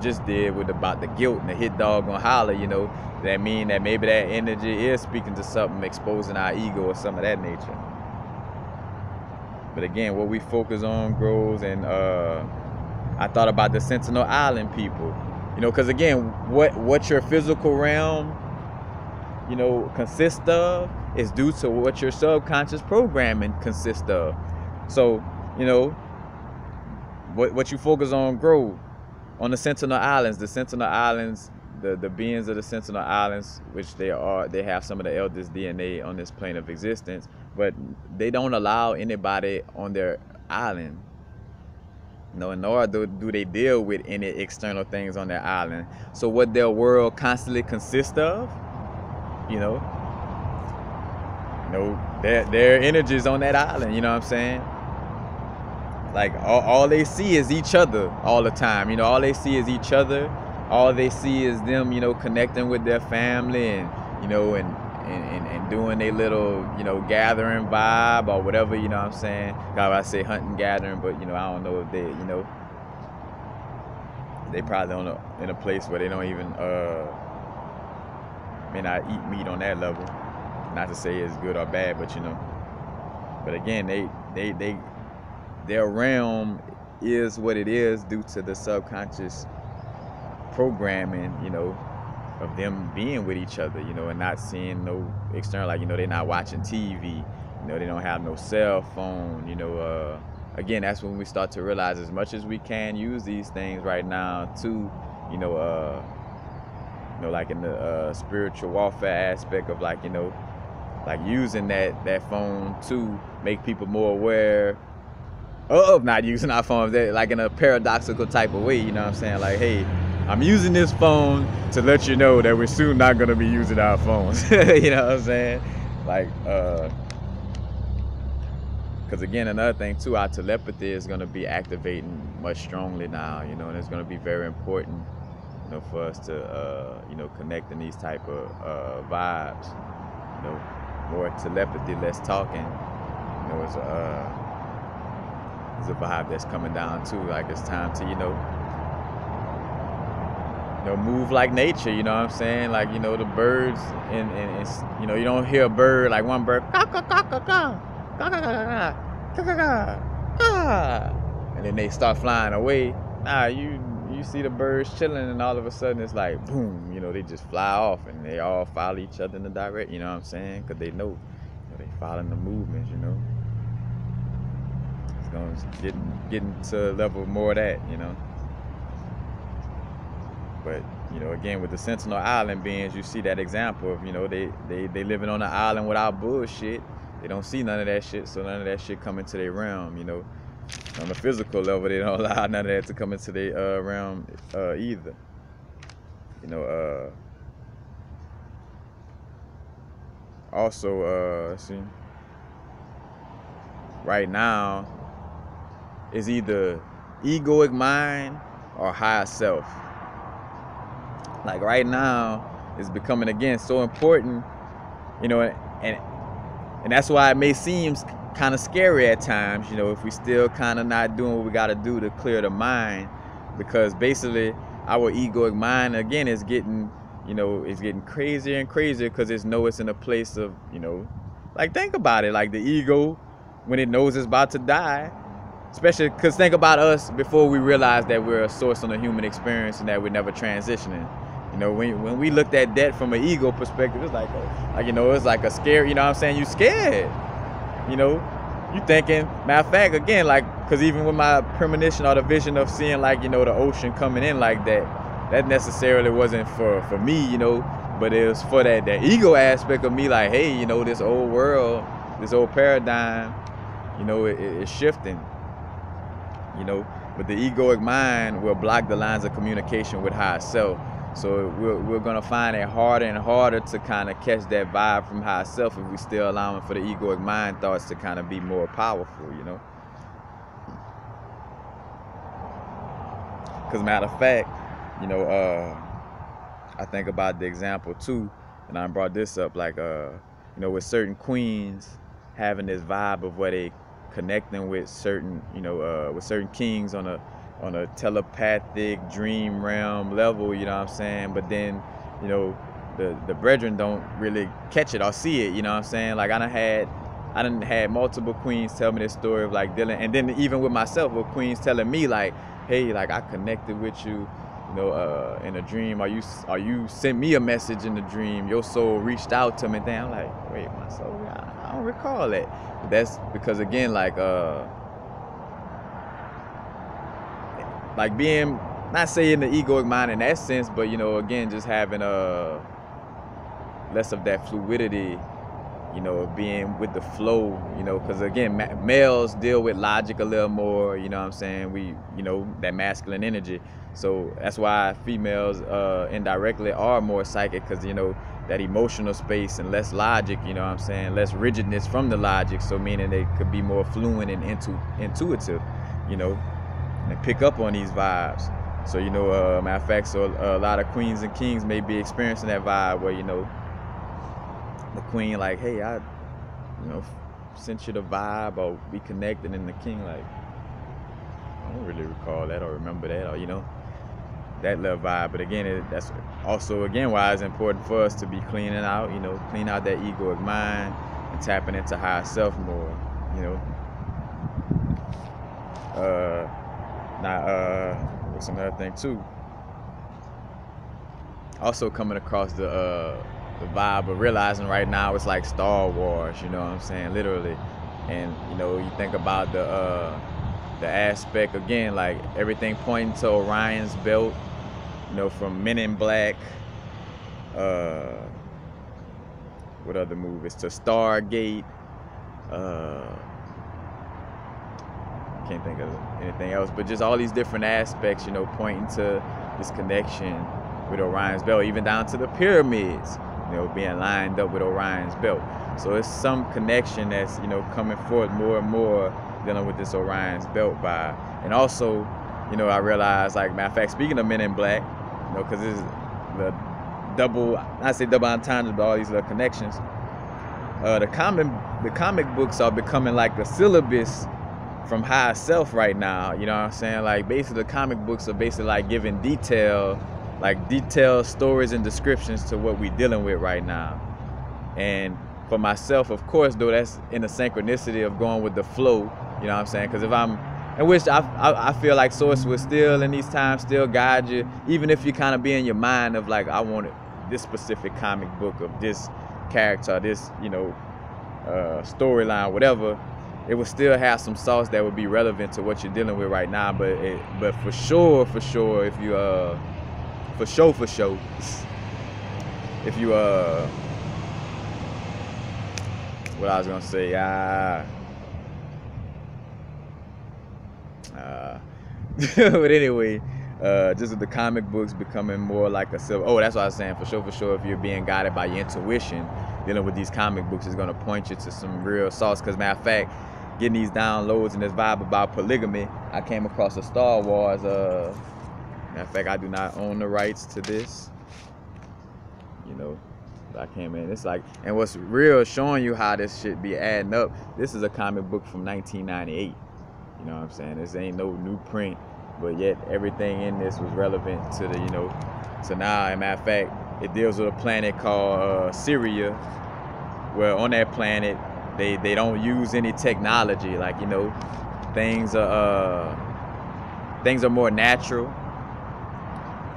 just did with about the guilt and the hit dog gonna holler, you know, that mean that maybe that energy is speaking to something, exposing our ego or some of that nature. But again, what we focus on grows. And I thought about the Sentinel Island people, you know, because again, what your physical realm, you know, consists of is due to what your subconscious programming consists of. So, you know, what you focus on grow. On the Sentinel Islands, the beings of the Sentinel Islands, which they have some of the eldest DNA on this plane of existence, but they don't allow anybody on their island. You know, nor do they deal with any external things on their island. So what their world constantly consists of, you know, their energies on that island. You know what I'm saying? Like, all they see is each other all the time. You know, all they see is each other. All they see is them, you know, connecting with their family and, you know, and doing their little, you know, gathering vibe or whatever, you know what I'm saying? God, I say hunting, gathering, but, you know, I don't know if they, you know, they probably in a place where they don't even, may not eat meat on that level. Not to say it's good or bad, but, you know. But again, their realm is what it is due to the subconscious programming, you know, of them being with each other, you know, and not seeing no external, like, you know, they're not watching TV, You know, they don't have no cell phone. You know, again, that's when we start to realize as much as we can use these things right now to, you know, like in the spiritual warfare aspect of like, you know, like using that phone to make people more aware of not using our phones, that like in a paradoxical type of way, you know what I'm saying? Like, hey, I'm using this phone to let you know that we're soon not gonna be using our phones. You know what I'm saying? Like, because again, another thing too, our telepathy is gonna be activating much strongly now, you know, and it's gonna be very important, you know, for us to, you know, connect in these type of vibes, you know, more telepathy, less talking, you know, it's a vibe that's coming down too. Like it's time to, you know, move like nature. You know what I'm saying? Like, you know, the birds and you know, you don't hear a bird like one bird, ka ka ka ka ka ka ka ka ka ka ka, and then they start flying away. Nah, you see the birds chilling, and all of a sudden it's like boom. You know, they just fly off, and they all follow each other in the direct. You know what I'm saying? Because they know, they following the movements. You know. Getting to a level more of that, you know. But, you know, again, with the Sentinel Island beings, you see that example of, you know, they living on an island without bullshit. They don't see none of that shit, so none of that shit come into their realm, you know. On the physical level, they don't allow none of that to come into their realm either. You know, also, let's see. Right now, is either egoic mind or higher self. Like right now, it's becoming again so important, you know, and that's why it may seem kind of scary at times, you know, if we still kind of not doing what we got to do to clear the mind, because basically our egoic mind again is getting, you know, it's getting crazier and crazier because it's in a place of, you know, like think about it, like the ego when it knows it's about to die. Especially because think about us before we realize that we're a source on the human experience and that we're never transitioning. You know, when we looked at that from an ego perspective, it's like you know, it's like a scare. You know what I'm saying? You scared. You know, you thinking. Matter of fact, again, like, because even with my premonition or the vision of seeing like, you know, the ocean coming in like that, that necessarily wasn't for me, you know, but it was for that ego aspect of me. Like, hey, you know, this old world, this old paradigm, you know, it's shifting. You know, but the egoic mind will block the lines of communication with higher self. So we're gonna find it harder and harder to kind of catch that vibe from higher self if we still allowing for the egoic mind thoughts to kind of be more powerful, you know. Because matter of fact, you know, I think about the example too, and I brought this up, like, you know, with certain queens having this vibe of where they connecting with certain, you know, with certain kings on a telepathic dream realm level, you know what I'm saying? But then, you know, the brethren don't really catch it or see it, you know what I'm saying? Like I done had multiple queens tell me this story of like dealing, and then even with myself, with queens telling me like, hey, like I connected with you, you know, in a dream, or you sent me a message in the dream, your soul reached out to me. Then I'm like, wait, my soul, I don't recall that. But that's because again, like being, not saying the egoic mind in that sense, but you know, again, just having less of that fluidity, you know, being with the flow, you know, because again, males deal with logic a little more, you know what I'm saying? We, you know, that masculine energy. So that's why females indirectly are more psychic, because, you know, that emotional space and less logic, you know what I'm saying? Less rigidness from the logic. So meaning they could be more fluent and intuitive, you know, and pick up on these vibes. So, you know, matter of fact, so a lot of queens and kings may be experiencing that vibe where, you know, the queen like, hey, I, you know, sent you the vibe, or we connected, and the king like, I don't really recall that or remember that, or, you know, that little vibe. But again, that's also again why it's important for us to be cleaning out, you know, clean out that egoic mind and tapping into higher self more, you know. What's another thing too? Also coming across the the vibe of realizing right now it's like Star Wars, you know what I'm saying, literally. And you know, you think about the aspect again, like everything pointing to Orion's belt, you know, from Men in Black, what other movies, to Stargate, can't think of anything else, but just all these different aspects, you know, pointing to this connection with Orion's belt, even down to the pyramids, you know, being lined up with Orion's belt. So it's some connection that's, you know, coming forth more and more dealing with this Orion's belt vibe. And also, you know, I realized, like, matter of fact, speaking of Men in Black, you know, because this is the double, I say double entendre, but all these little connections. The comic books are becoming like a syllabus from higher self right now, you know what I'm saying? Like, basically the comic books are basically like giving detailed stories and descriptions to what we're dealing with right now. And for myself, of course, though, that's in the synchronicity of going with the flow, you know what I'm saying? Because if I'm, in which I feel like Source will still in these times still guide you, even if you kind of be in your mind of like, I wanted this specific comic book of this character, this, you know, storyline, whatever, it would still have some sauce that would be relevant to what you're dealing with right now. But for sure, if you for sure, if you what I was gonna say, but anyway, just with the comic books becoming more like a silver. Oh, that's what I was saying. For sure, if you're being guided by your intuition, dealing with these comic books is gonna point you to some real sauce. Because matter of fact, getting these downloads and this vibe about polygamy, I came across a Star Wars. Matter of fact, I do not own the rights to this. You know, I came in. It's like, and what's real, showing you how this shit be adding up. This is a comic book from 1998. You know what I'm saying? This ain't no new print, but yet everything in this was relevant to the, you know, to now. And matter of fact, it deals with a planet called Syria, where on that planet they don't use any technology. Like, you know, things are more natural,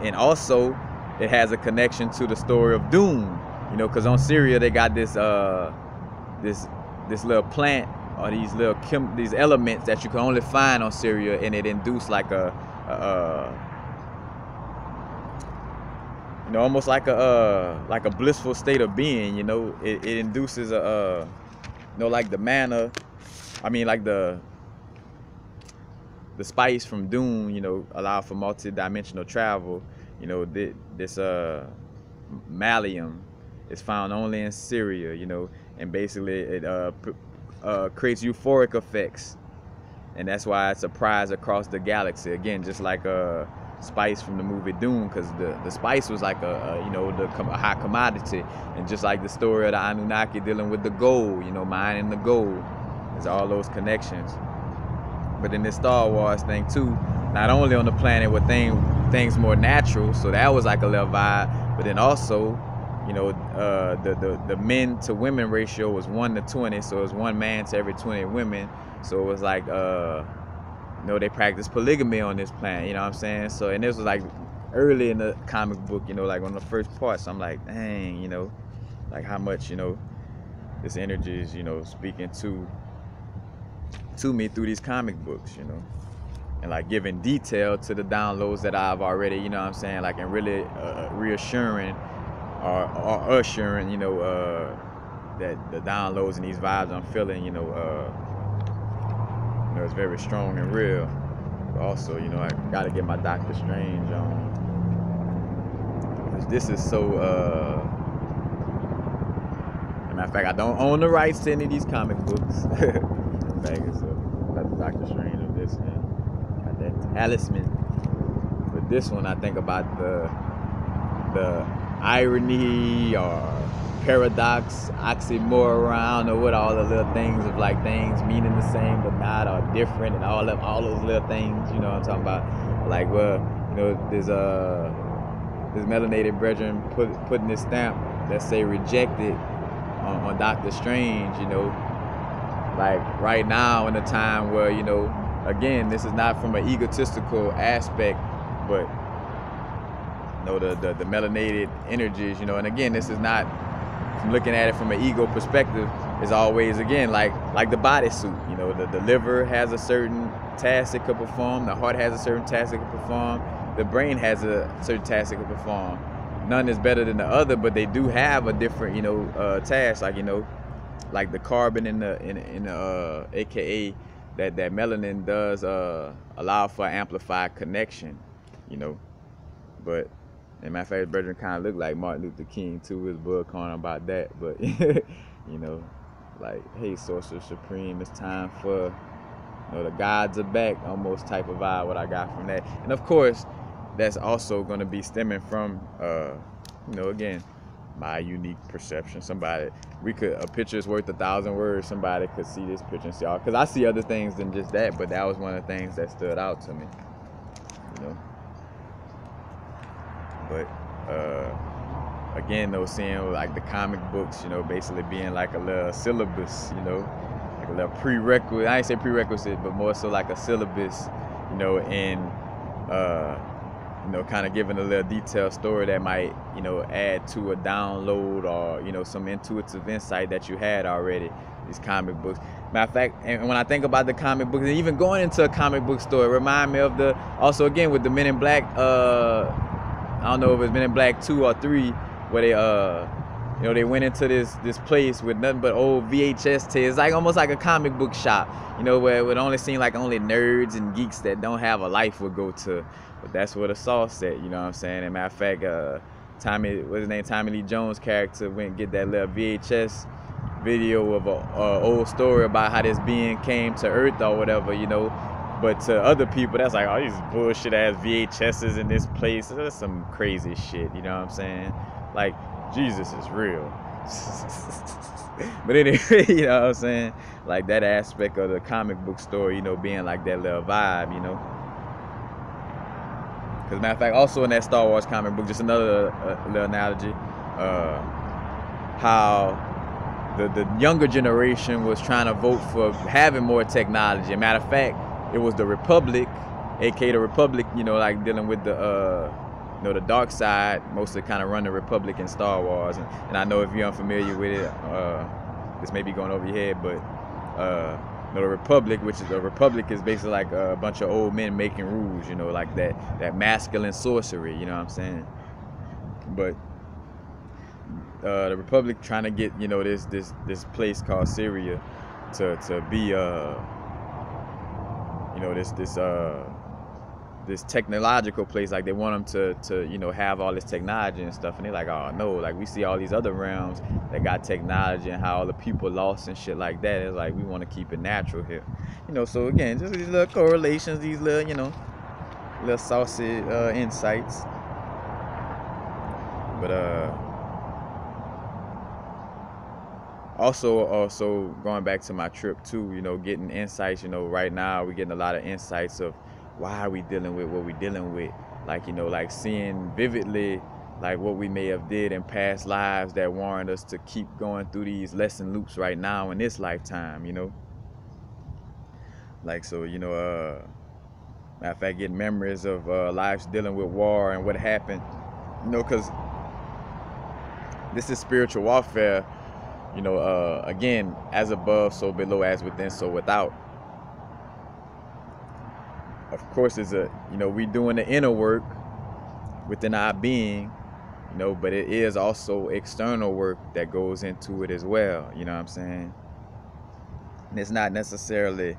and also it has a connection to the story of Doom. You know, because on Syria they got this this little plant, or these elements that you can only find on Syria, and it induced like a you know, almost like a blissful state of being. You know, it induces a you know, like the mana, I mean, like the spice from Doom, you know, allow for multi-dimensional travel. You know, this malleum is found only in Syria, you know, and basically it creates euphoric effects, and that's why it's a prize across the galaxy. Again, just like spice from the movie Doom, because the spice was like you know, a high commodity, and just like the story of the Anunnaki dealing with the gold, you know, mining the gold, there's all those connections. But in this Star Wars thing too, not only on the planet were things more natural, so that was like a little vibe, but then also, you know, the men to women ratio was 1 to 20, so it was 1 man to every 20 women. So it was like, you know, they practiced polygamy on this planet, you know what I'm saying? So, and this was like early in the comic book, you know, like one of the first parts. I'm like, dang, you know, like how much, you know, this energy is, you know, speaking to me through these comic books, you know, and like giving detail to the downloads that I've already, you know what I'm saying, like, and really reassuring or assuring, you know, that the downloads and these vibes I'm feeling, you know, it's very strong and real. But also, you know, I gotta get my Doctor Strange on, because this is so matter of fact, I don't own the rights to any of these comic books. Got the Doctor Strange of this, man. Got that talisman. But this one, I think about the irony or paradox, oxymoron, I don't know what, all the little things of like things meaning the same but not, or different, and all those little things, you know what I'm talking about? Like, well, you know, this melanated brethren putting this stamp that say rejected on Doctor Strange, you know, like right now in a time where, you know, again, this is not from an egotistical aspect, but you know, the melanated energies, you know, and again, this is not from looking at it from an ego perspective, is always, again, like the bodysuit. You know, the liver has a certain task it could perform, the heart has a certain task it could perform, the brain has a certain task it could perform. None is better than the other, but they do have a different, you know, task. Like, you know, like the carbon in the AKA that melanin does allow for amplified connection, you know. But and matter of fact, brethren kind of look like Martin Luther King too, his book on about that. But you know, like, hey, Sorcerer Supreme, it's time for, you know, the gods are back, almost type of vibe. What I got from that, and of course, that's also going to be stemming from, you know, again, my unique perception. Somebody, a picture is worth 1,000 words. Somebody could see this picture and see all, because I see other things than just that, but that was one of the things that stood out to me, you know. But again, though, seeing like the comic books, you know, basically being like a little syllabus, you know, like a little prerequisite. I ain't say prerequisite, but more so like a syllabus, you know, and you know, kind of giving a little detailed story that might, you know, add to a download or, you know, some intuitive insight that you had already. These comic books. Matter of fact, and when I think about the comic books, and even going into a comic book store, it remind me of the, also again with the Men in Black, I don't know if it's Men in Black 2 or 3, where they you know, they went into this place with nothing but old VHS tapes. It's like almost like a comic book shop, you know, where it would only seem like only nerds and geeks that don't have a life would go to. But that's where the sauce at, you know what I'm saying? And matter of fact, what's his name? Tommy Lee Jones' character went and get that little VHS video of a old story about how this being came to Earth or whatever, you know. But to other people, that's like, oh, these bullshit ass VHSs in this place. That's some crazy shit, you know what I'm saying? Like, Jesus is real. But anyway, you know what I'm saying? Like that aspect of the comic book story, you know, being like that little vibe, you know. Because matter of fact, also in that Star Wars comic book, just another little analogy, how the younger generation was trying to vote for having more technology. Matter of fact, it was the Republic, aka the Republic, you know, like dealing with the you know, the dark side, mostly kind of run the Republic in Star Wars. And I know if you're unfamiliar with it, this may be going over your head, but you know, the Republic, is basically like a bunch of old men making rules, you know, like that masculine sorcery, you know what I'm saying? But the Republic trying to get, you know, this place called Syria to be you know, this technological place. Like they want them to you know, have all this technology and stuff, and they're like, oh no, like we see all these other realms that got technology and how all the people lost and shit like that. It's like we want to keep it natural here, you know. So again, just these little correlations, these little, you know, little saucy insights. But also going back to my trip too, you know, getting insights. You know, right now we're getting a lot of insights of why are we dealing with what we're dealing with. Like, you know, like seeing vividly like what we may have did in past lives that warrant us to keep going through these lesson loops right now in this lifetime, you know. Like, so, you know, matter of fact, getting memories of lives dealing with war and what happened, you know, because this is spiritual warfare, you know, again, as above, so below, as within, so without. Of course, it's you know, we doing the inner work within our being, you know, but it is also external work that goes into it as well, you know what I'm saying? And it's not necessarily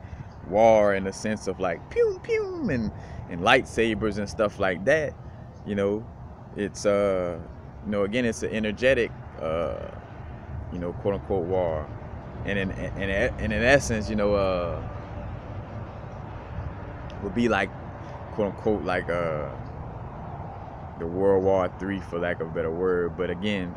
war in the sense of like pew pew and lightsabers and stuff like that, you know. It's you know, again, it's an energetic you know, quote unquote war, and in essence, you know, would be like, quote unquote, like the World War III, for lack of a better word. But again,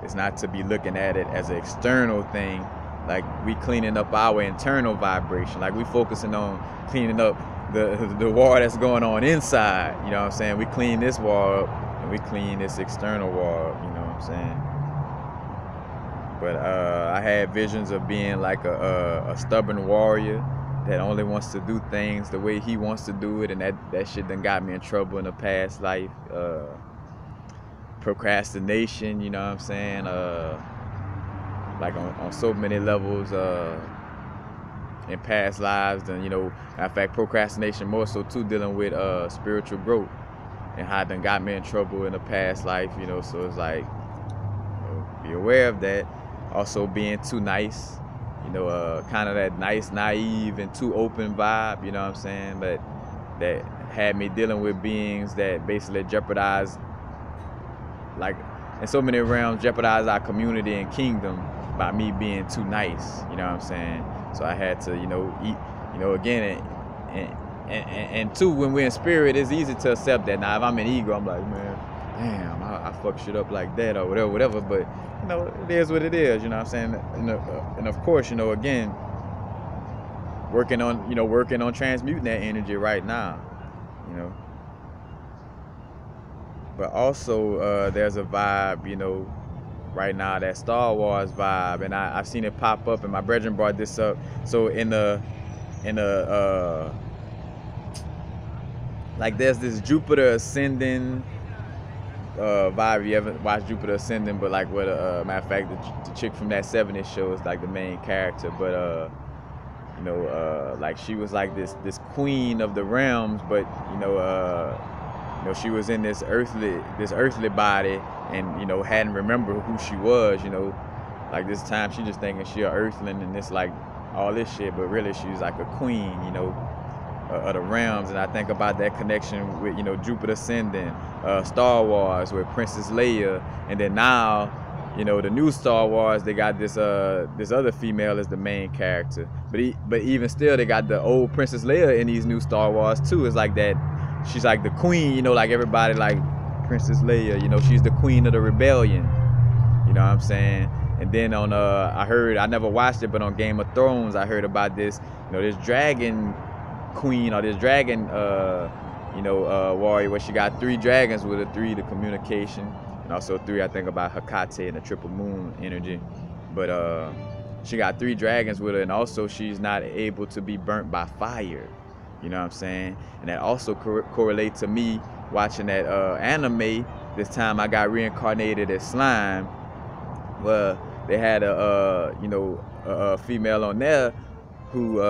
it's not to be looking at it as an external thing, like we cleaning up our internal vibration, like we focusing on cleaning up the war that's going on inside, you know what I'm saying? We clean this war up and we clean this external war up, you know what I'm saying? But I had visions of being like a stubborn warrior that only wants to do things the way he wants to do it, and that shit done got me in trouble in a past life. procrastination, you know what I'm saying? Like on so many levels in past lives, and matter of fact, procrastination more so too, dealing with spiritual growth and how it done got me in trouble in the past life, so it's like, be aware of that. Also being too nice, kind of that nice, naive, and too open vibe, you know what I'm saying? But that had me dealing with beings that basically jeopardize, like in so many realms, jeopardize our community and kingdom by me being too nice, you know what I'm saying? So I had to, eat, again, and two, when we're in spirit, it's easy to accept that. Now, if I'm in ego, I'm like, man, damn, I fuck shit up like that or whatever. But, it is what it is, you know what I'm saying? And of course, again, working on transmuting that energy right now, But also, there's a vibe, right now, that Star Wars vibe, and I've seen it pop up, and my brethren brought this up. So like there's this Jupiter ascending vibe. You haven't watched Jupiter Ascending, but like what matter of fact, the chick from that 70s show is like the main character, but like she was like this queen of the realms, but she was in this earthly body, and hadn't remembered who she was, like this time she just thinking she an earthling and this like all this shit, but really she's like a queen, of the realms. And I think about that connection with Jupiter Ascending, Star Wars with Princess Leia, and then now the new Star Wars, they got this other female as the main character, but even still they got the old Princess Leia in these new Star Wars too. It's like that she's like the queen, like everybody like Princess Leia, she's the queen of the rebellion, you know what I'm saying? And then on I never watched it, but on Game of Thrones I heard about this, this dragon queen, or this dragon warrior, where she got 3 dragons with her, 3 the communication, and also 3, I think about Hecate and the triple moon energy, but she got 3 dragons with her, and also she's not able to be burnt by fire, you know what I'm saying? And that also correlates to me watching that anime. This time I got reincarnated as slime, where they had a female on there who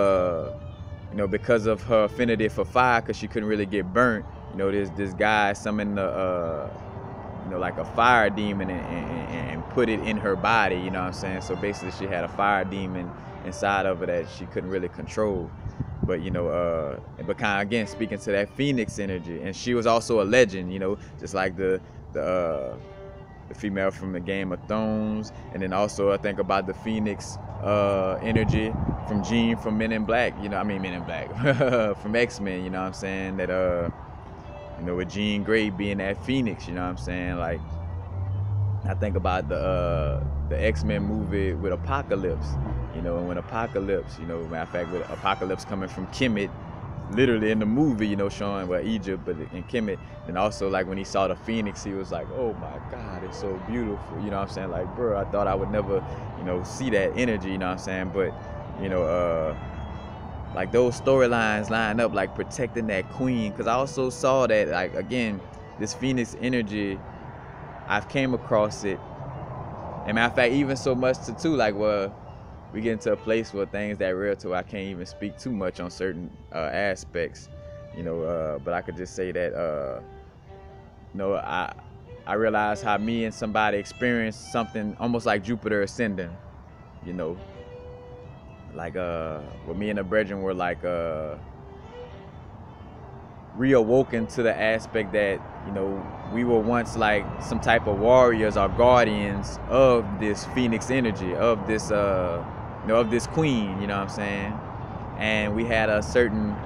because of her affinity for fire, because she couldn't really get burnt, this guy summoned like a fire demon and put it in her body, you know what I'm saying? So basically she had a fire demon inside of her that she couldn't really control. But but kind of again speaking to that Phoenix energy, and she was also a legend, just like the female from the Game of Thrones. And then also I think about the Phoenix energy from Jean from Men in Black, Men in Black from X-Men, you know what I'm saying? That with Jean Grey being that Phoenix, you know what I'm saying? Like I think about the X-Men movie with Apocalypse, and when Apocalypse, matter of fact, with Apocalypse coming from Kemet, literally in the movie, showing Egypt, but in Kemet, and also like when he saw the Phoenix, he was like, oh my God, it's so beautiful, you know what I'm saying? Like, bro, I thought I would never, see that energy, you know what I'm saying? But, like those storylines line up, like protecting that queen, because I also saw that, like, again, this Phoenix energy, I've came across it, and matter of fact, even so much to too, like, well, we get into a place where things that real to I can't even speak too much on certain aspects, but I could just say that, I realized how me and somebody experienced something almost like Jupiter Ascending, like where me and the brethren were like reawoken to the aspect that, we were once like some type of warriors or guardians of this Phoenix energy, of this of this queen, you know what I'm saying? And we had a certain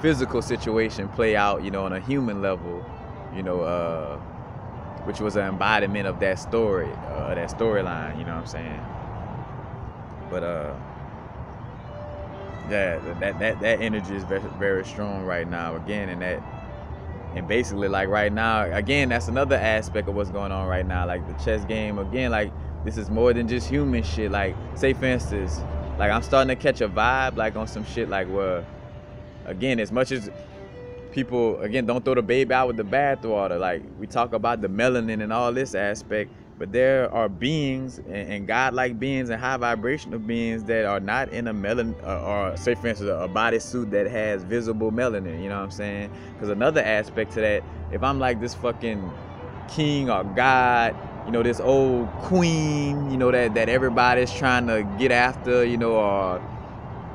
physical situation play out, on a human level, which was an embodiment of that story, that storyline, you know what I'm saying? But yeah, that energy is very, very strong right now, again, and basically, like, right now, again, that's another aspect of what's going on right now, like the chess game, again, like, this is more than just human shit. Like, say for instance, like, I'm starting to catch a vibe, like, on some shit, like, where, again, as much as people, again, don't throw the baby out with the bathwater. Like, we talk about the melanin and all this aspect, but there are beings and godlike beings and high vibrational beings that are not in a melanin, or say for instance a bodysuit that has visible melanin. You know what I'm saying? Because another aspect to that, if I'm like this fucking king or god, you know, this old queen, you know, that everybody's trying to get after, you know, or,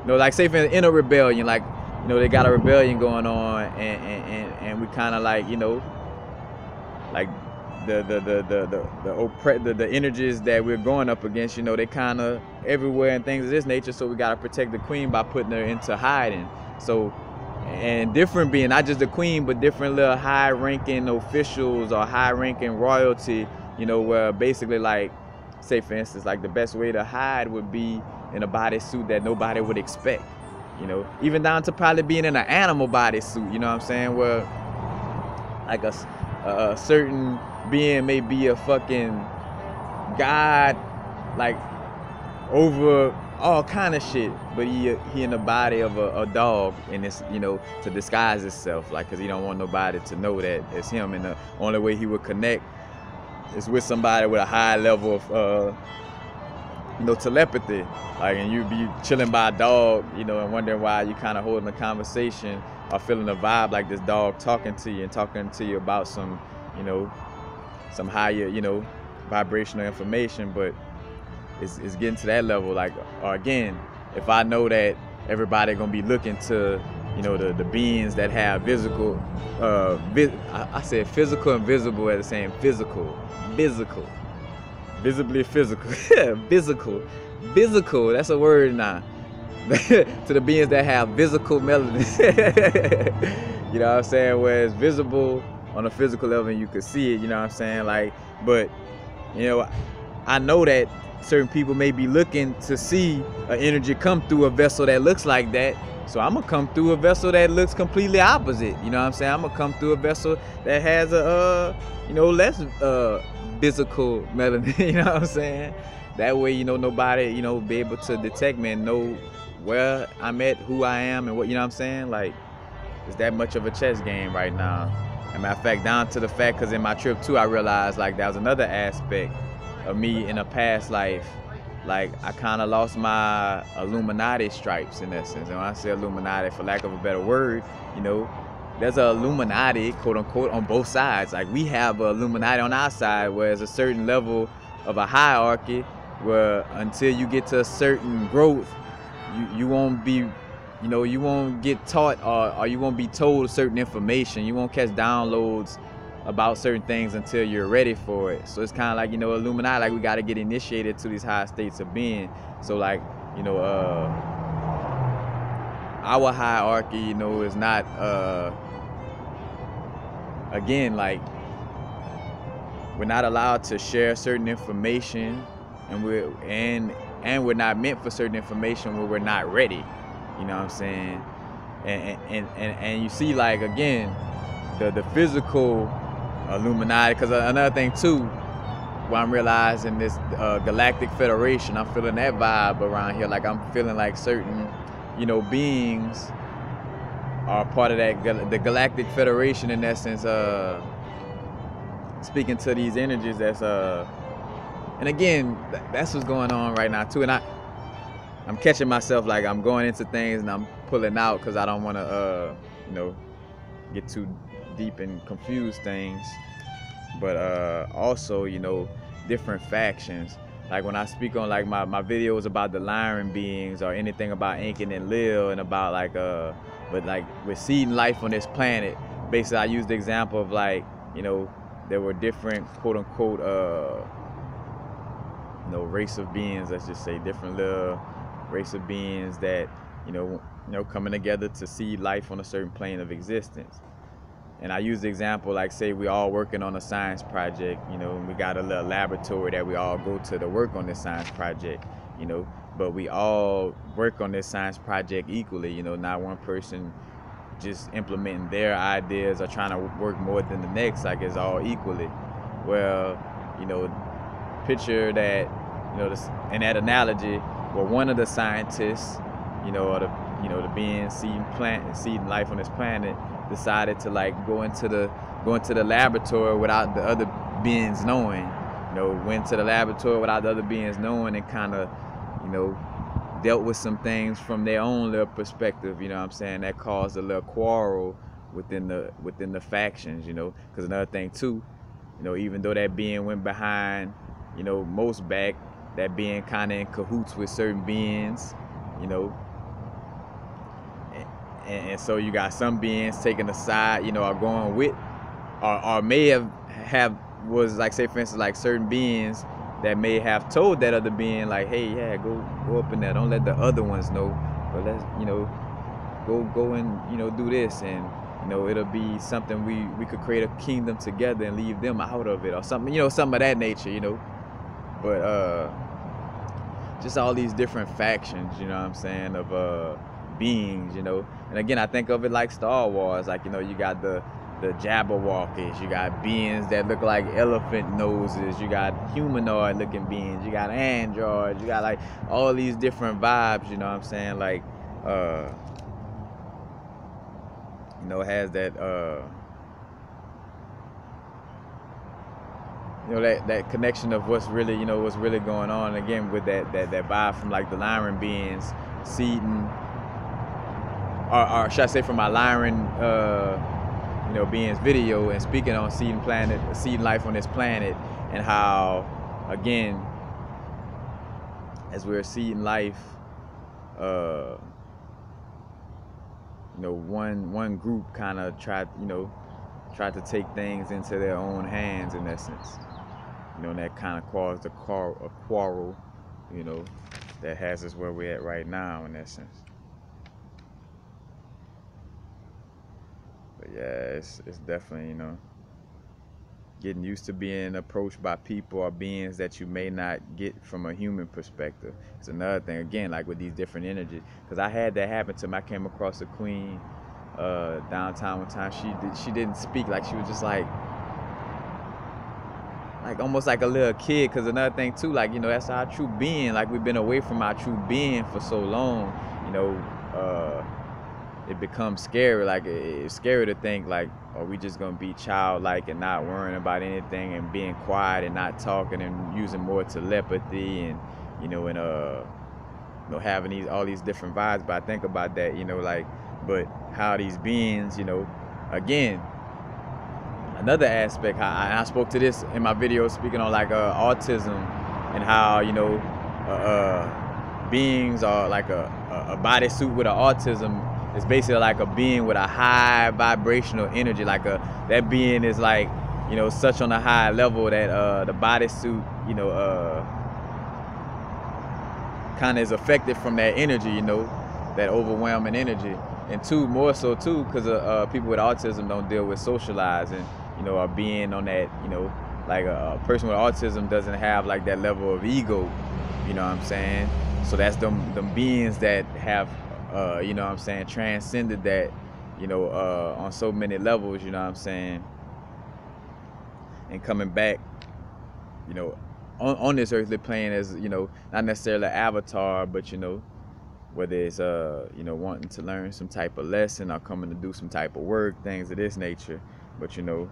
you know, like say for in a rebellion, like, you know, they got a rebellion going on, and we kind of like, you know, like the energies that we're going up against, you know, they kind of everywhere and things of this nature. So we got to protect the queen by putting her into hiding. So, and different being, not just the queen, but different little high-ranking officials or high-ranking royalty, you know, where basically, like, say for instance, like the best way to hide would be in a bodysuit that nobody would expect, you know, even down to probably being in an animal bodysuit, you know what I'm saying, where like a certain being may be a fucking god, like over all kind of shit, but he in the body of a dog, and it's, you know, to disguise itself, like, because he don't want nobody to know that it's him, and the only way he would connect is with somebody with a high level of you know, telepathy, like, and you be chilling by a dog, you know, and wondering why you kind of holding a conversation or feeling a vibe like this dog talking to you and talking to you about some, you know, some higher, you know, vibrational information. But it's getting to that level, like, or again, if I know that everybody gonna be looking to, you know, the beings that have physical, I said physical and visible at the same, physical, visibly physical, physical, that's a word now. To the beings that have physical melanin, you know what I'm saying, where it's visible on a physical level and you can see it, you know what I'm saying, like, but, you know, I know that certain people may be looking to see an energy come through a vessel that looks like that, so I'm gonna come through a vessel that looks completely opposite, you know what I'm saying, I'm gonna come through a vessel that has a, you know, less physical melanin, you know what I'm saying, that way, you know, nobody, you know, be able to detect me and know where I'm at, who I am, and what, you know what I'm saying, like, it's that much of a chess game right now. As a matter of fact, down to the fact, because in my trip too, I realized, like, that was another aspect of me in a past life. Like, I kind of lost my Illuminati stripes in essence. And when I say Illuminati, for lack of a better word, you know, there's a Illuminati, quote unquote, on both sides. Like, we have a Illuminati on our side, where there's a certain level of a hierarchy where until you get to a certain growth, you won't be, you know, you won't get taught, or you won't be told certain information. You won't catch downloads about certain things until you're ready for it. So it's kind of like, you know, Illuminati, like, we got to get initiated to these high states of being. So, like, you know, our hierarchy, you know, is not, again, like, we're not allowed to share certain information, and we're not meant for certain information where we're not ready, you know what I'm saying, and you see, like, again, the physical Illuminati, because another thing too, what I'm realizing, this Galactic Federation, I'm feeling that vibe around here, like, I'm feeling like certain, you know, beings are part of that, the Galactic Federation, in essence, speaking to these energies that's, and again, that's what's going on right now too, and I'm catching myself, like, I'm going into things and I'm pulling out because I don't want to, you know, get too deep and confuse things. But also, you know, different factions. Like, when I speak on, like, my videos about the Lyran beings, or anything about Incan and Lil, and about, like, but, like, with seeding life on this planet, basically I use the example of, like, you know, there were different, quote unquote, you know, race of beings, let's just say, different little race of beings that, you know, coming together to seed life on a certain plane of existence. And I use the example, like, say we all working on a science project, you know, and we got a little laboratory that we all go to work on this science project, you know, but we all work on this science project equally, you know, not one person just implementing their ideas or trying to work more than the next, like, it's all equally. Well, you know, picture that, you know, in that analogy, where one of the scientists, you know, or the being seeding life on this planet, decided to like go into the laboratory without the other beings knowing. You know, went to the laboratory without the other beings knowing, and kind of, you know, dealt with some things from their own little perspective. You know what I'm saying? That caused a little quarrel within the factions. You know, because another thing too, you know, even though that being went behind, you know, most back, that being kind of in cahoots with certain beings, you know. And so you got some beings taking the side, you know, are going with, or may have was like, say for instance, like certain beings that may have told that other being like, hey, yeah, go up in there, don't let the other ones know, but let's, you know, go and, you know, do this, and, you know, it'll be something we could create a kingdom together and leave them out of it, or something, you know, something of that nature, you know. But just all these different factions, you know what I'm saying, of beings, you know. And again, I think of it like Star Wars, like, you know, you got the Jabberwockies, you got beings that look like elephant noses, you got humanoid looking beings, you got androids, you got like all these different vibes, you know what I'm saying, like, you know, it has that, you know, that connection of what's really, you know, what's really going on, again, with that vibe from like the Lyran beings seeding, or should I say from my Lyran, you know, beings video, and speaking on seeding life on this planet, and how, again, as we're seeding life, you know, one group kind of tried to take things into their own hands, in essence, you know, and that kind of caused a quarrel, you know, that has us where we're at right now, in essence. But yeah, it's definitely, you know, getting used to being approached by people or beings that you may not get from a human perspective. It's another thing, again, like with these different energies, because I had that happen to me. I came across a queen downtown one time. She didn't speak, like she was just like almost like a little kid. Because another thing too, like, you know, that's our true being. Like, we've been away from our true being for so long, you know. It becomes scary. Like, it's scary to think like, are we just gonna be childlike and not worrying about anything, and being quiet and not talking, and using more telepathy, and, you know, and you know, having all these different vibes. But I think about that, you know, like, but how these beings, you know, again, another aspect, I spoke to this in my video, speaking on like autism, and how, you know, beings are like a bodysuit with an autism. It's basically like a being with a high vibrational energy. Like that being is like, you know, such on a high level that the bodysuit, you know, kind of is affected from that energy, you know, that overwhelming energy. And two, more so too, because people with autism don't deal with socializing, you know, or being on that, you know, like a person with autism doesn't have like that level of ego, you know what I'm saying? So that's them beings that have, you know what I'm saying, transcended that, you know, on so many levels, you know what I'm saying, and coming back, you know, on this earthly plane as, you know, not necessarily an avatar, but, you know, whether it's, you know, wanting to learn some type of lesson, or coming to do some type of work, things of this nature. But, you know,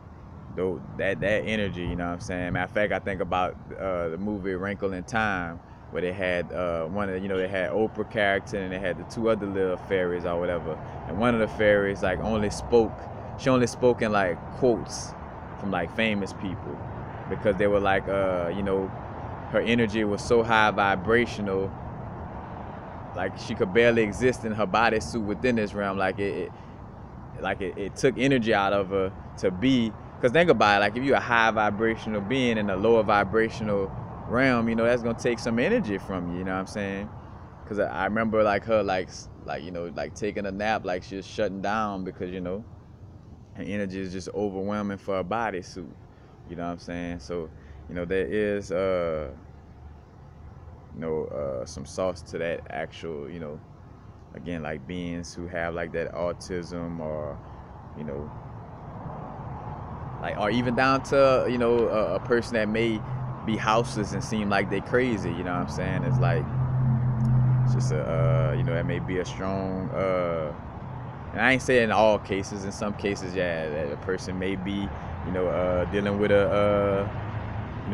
though that energy, you know what I'm saying. Matter of fact, I think about the movie Wrinkle in Time, where they had one of, you know, they had Oprah character, and they had the two other little fairies or whatever. And one of the fairies like she only spoke in like quotes from like famous people, because they were like, you know, her energy was so high vibrational, like she could barely exist in her bodysuit within this realm. Like it took energy out of her to be. Because think about it, like if you're a high vibrational being in a lower vibrational realm, you know, that's gonna take some energy from you, you know what I'm saying? Because I remember like her, like, you know, like taking a nap, like she was shutting down, because, you know, her energy is just overwhelming for a bodysuit, you know what I'm saying? So, you know, there is you know, some sauce to that actual, you know, again, like beings who have like that autism, or, you know, like, or even down to, you know, a person that may be houseless and seem like they crazy, you know what I'm saying? It's like, it's just a, you know, that may be a strong And I ain't saying in all cases. In some cases, yeah, that a person may be, you know, dealing with you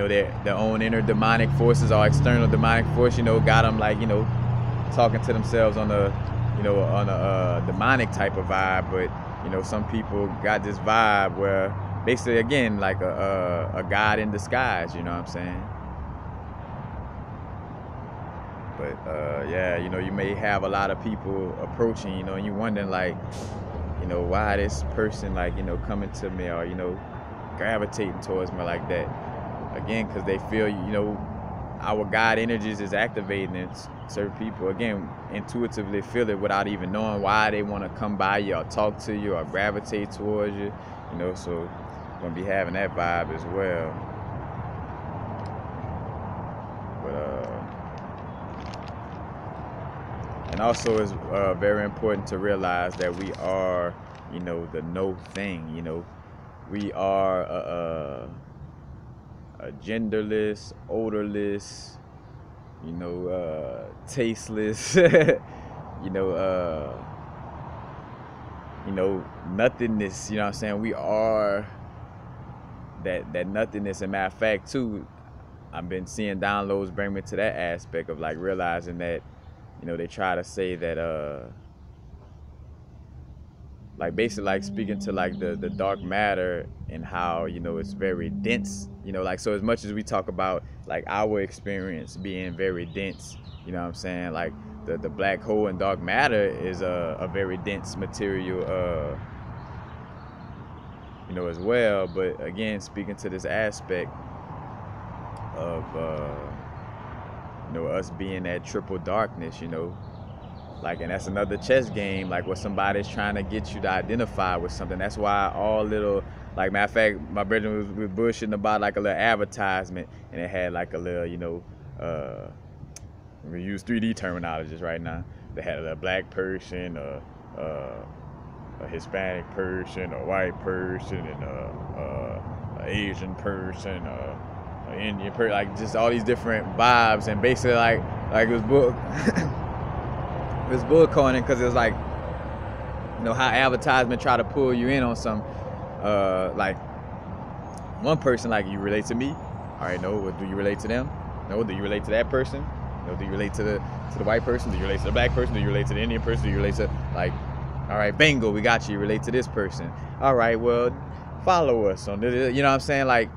know, their own inner demonic forces or external demonic force, you know, got them like, you know, talking to themselves on a, you know, on a demonic type of vibe. But, you know, some people got this vibe where basically, again, like a god in disguise, you know what I'm saying? But yeah, you know, you may have a lot of people approaching, you know, and you wondering like, you know, why this person like, you know, coming to me or, you know, gravitating towards me like that. Again, because they feel, you know, our God energies is activating in certain people. Again, intuitively feel it without even knowing why they want to come by you or talk to you or gravitate towards you. You know, so you're gonna be having that vibe as well. But and also it's very important to realize that we are, you know, the no thing. You know, we are a genderless, odorless, you know, tasteless, you know, nothingness. You know what I'm saying? We are that nothingness. And matter of fact, too, I've been seeing downloads bring me to that aspect of like realizing that, you know, they try to say that like basically like speaking to like the dark matter and how, you know, it's very dense, you know, like, so as much as we talk about like our experience being very dense, you know what I'm saying, like the black hole and dark matter is a very dense material, you know, as well. But again, speaking to this aspect of you know, us being that triple darkness, you know, like, and that's another chess game, like where somebody's trying to get you to identify with something. That's why all little, like, matter of fact, my brother was bullshitting about like a little advertisement, and it had like a little, you know, we use 3D terminologies right now. They had a black person, a Hispanic person, a white person, and an Asian person, an Indian person, like just all these different vibes, and basically like it was book. It was bullcoining because it was like, you know, how advertisement try to pull you in on some, like one person, like, you relate to me? All right, no. Well, do you relate to them? No. Do you relate to that person? No. Do you relate to the white person? Do you relate to the black person? Do you relate to the Indian person? Do you relate to, like, all right, bingo, we got you. You relate to this person. All right, well, follow us on this. You know what I'm saying? Like,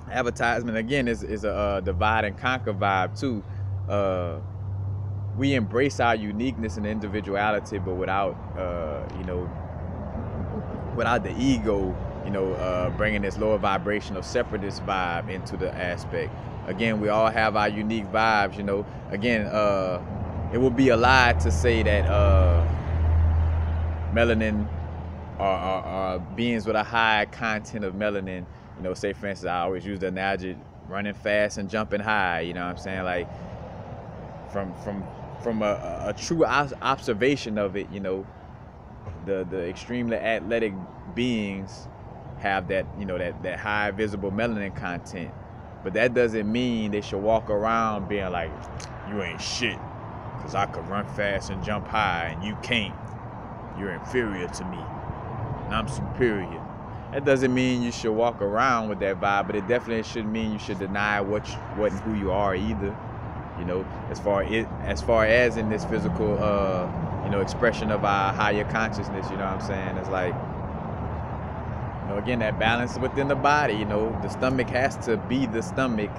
advertisement again is a divide and conquer vibe too. We embrace our uniqueness and individuality, but without, you know, without the ego, you know, bringing this lower vibrational separatist vibe into the aspect. Again, we all have our unique vibes, you know. Again, it would be a lie to say that melanin are beings with a high content of melanin. You know, say for instance, I always use the analogy, running fast and jumping high. You know what I'm saying? Like, from a true observation of it, you know, the extremely athletic beings have that, you know, that high visible melanin content, but that doesn't mean they should walk around being like, you ain't shit because I could run fast and jump high and you can't. You're inferior to me and I'm superior. That doesn't mean you should walk around with that vibe, but it definitely shouldn't mean you should deny what and who you are either. You know, as far as in this physical, you know, expression of our higher consciousness, you know what I'm saying? It's like, you know, again, that balance within the body, you know, the stomach has to be the stomach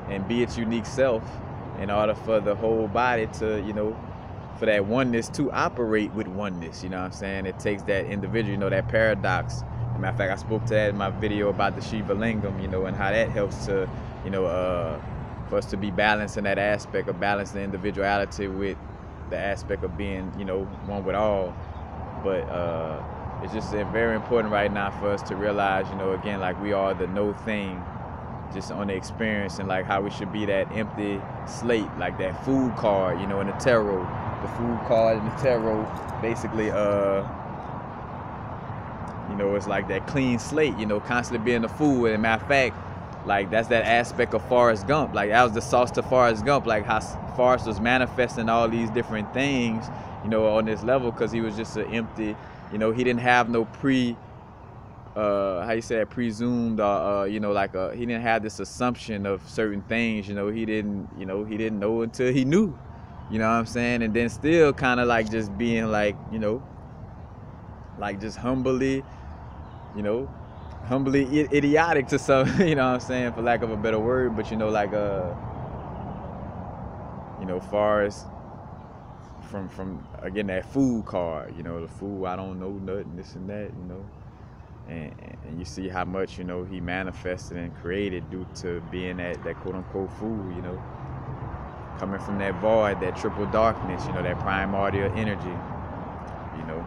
and be its unique self in order for the whole body to, you know, for that oneness to operate with oneness, you know what I'm saying? It takes that individual, you know, that paradox. As a matter of fact, I spoke to that in my video about the Shiva Lingam, you know, and how that helps to, you know, for us to be balanced in that aspect of balancing individuality with the aspect of being, you know, one with all. But it's just very important right now for us to realize, you know, again, like we are the no thing, just on the experience, and like how we should be that empty slate, like that food card, you know, in the tarot. The food card in the tarot, basically, you know, it's like that clean slate, you know, constantly being the food. And matter of fact, like that's that aspect of Forrest Gump. Like that was the sauce to Forrest Gump. Like how Forrest was manifesting all these different things, you know, on this level, because he was just an empty, you know, he didn't have no how you say it, presumed, you know, like he didn't have this assumption of certain things, you know, he didn't know until he knew, you know what I'm saying? And then still kind of like just being like, you know, like just humbly, you know, idiotic to some, you know what I'm saying, for lack of a better word, but you know, like you know, far as from again that food card, you know, the food, I don't know nothing, this and that, you know. And you see how much, you know, he manifested and created due to being that quote-unquote fool, you know, coming from that void, that triple darkness, you know, that primordial energy, you know.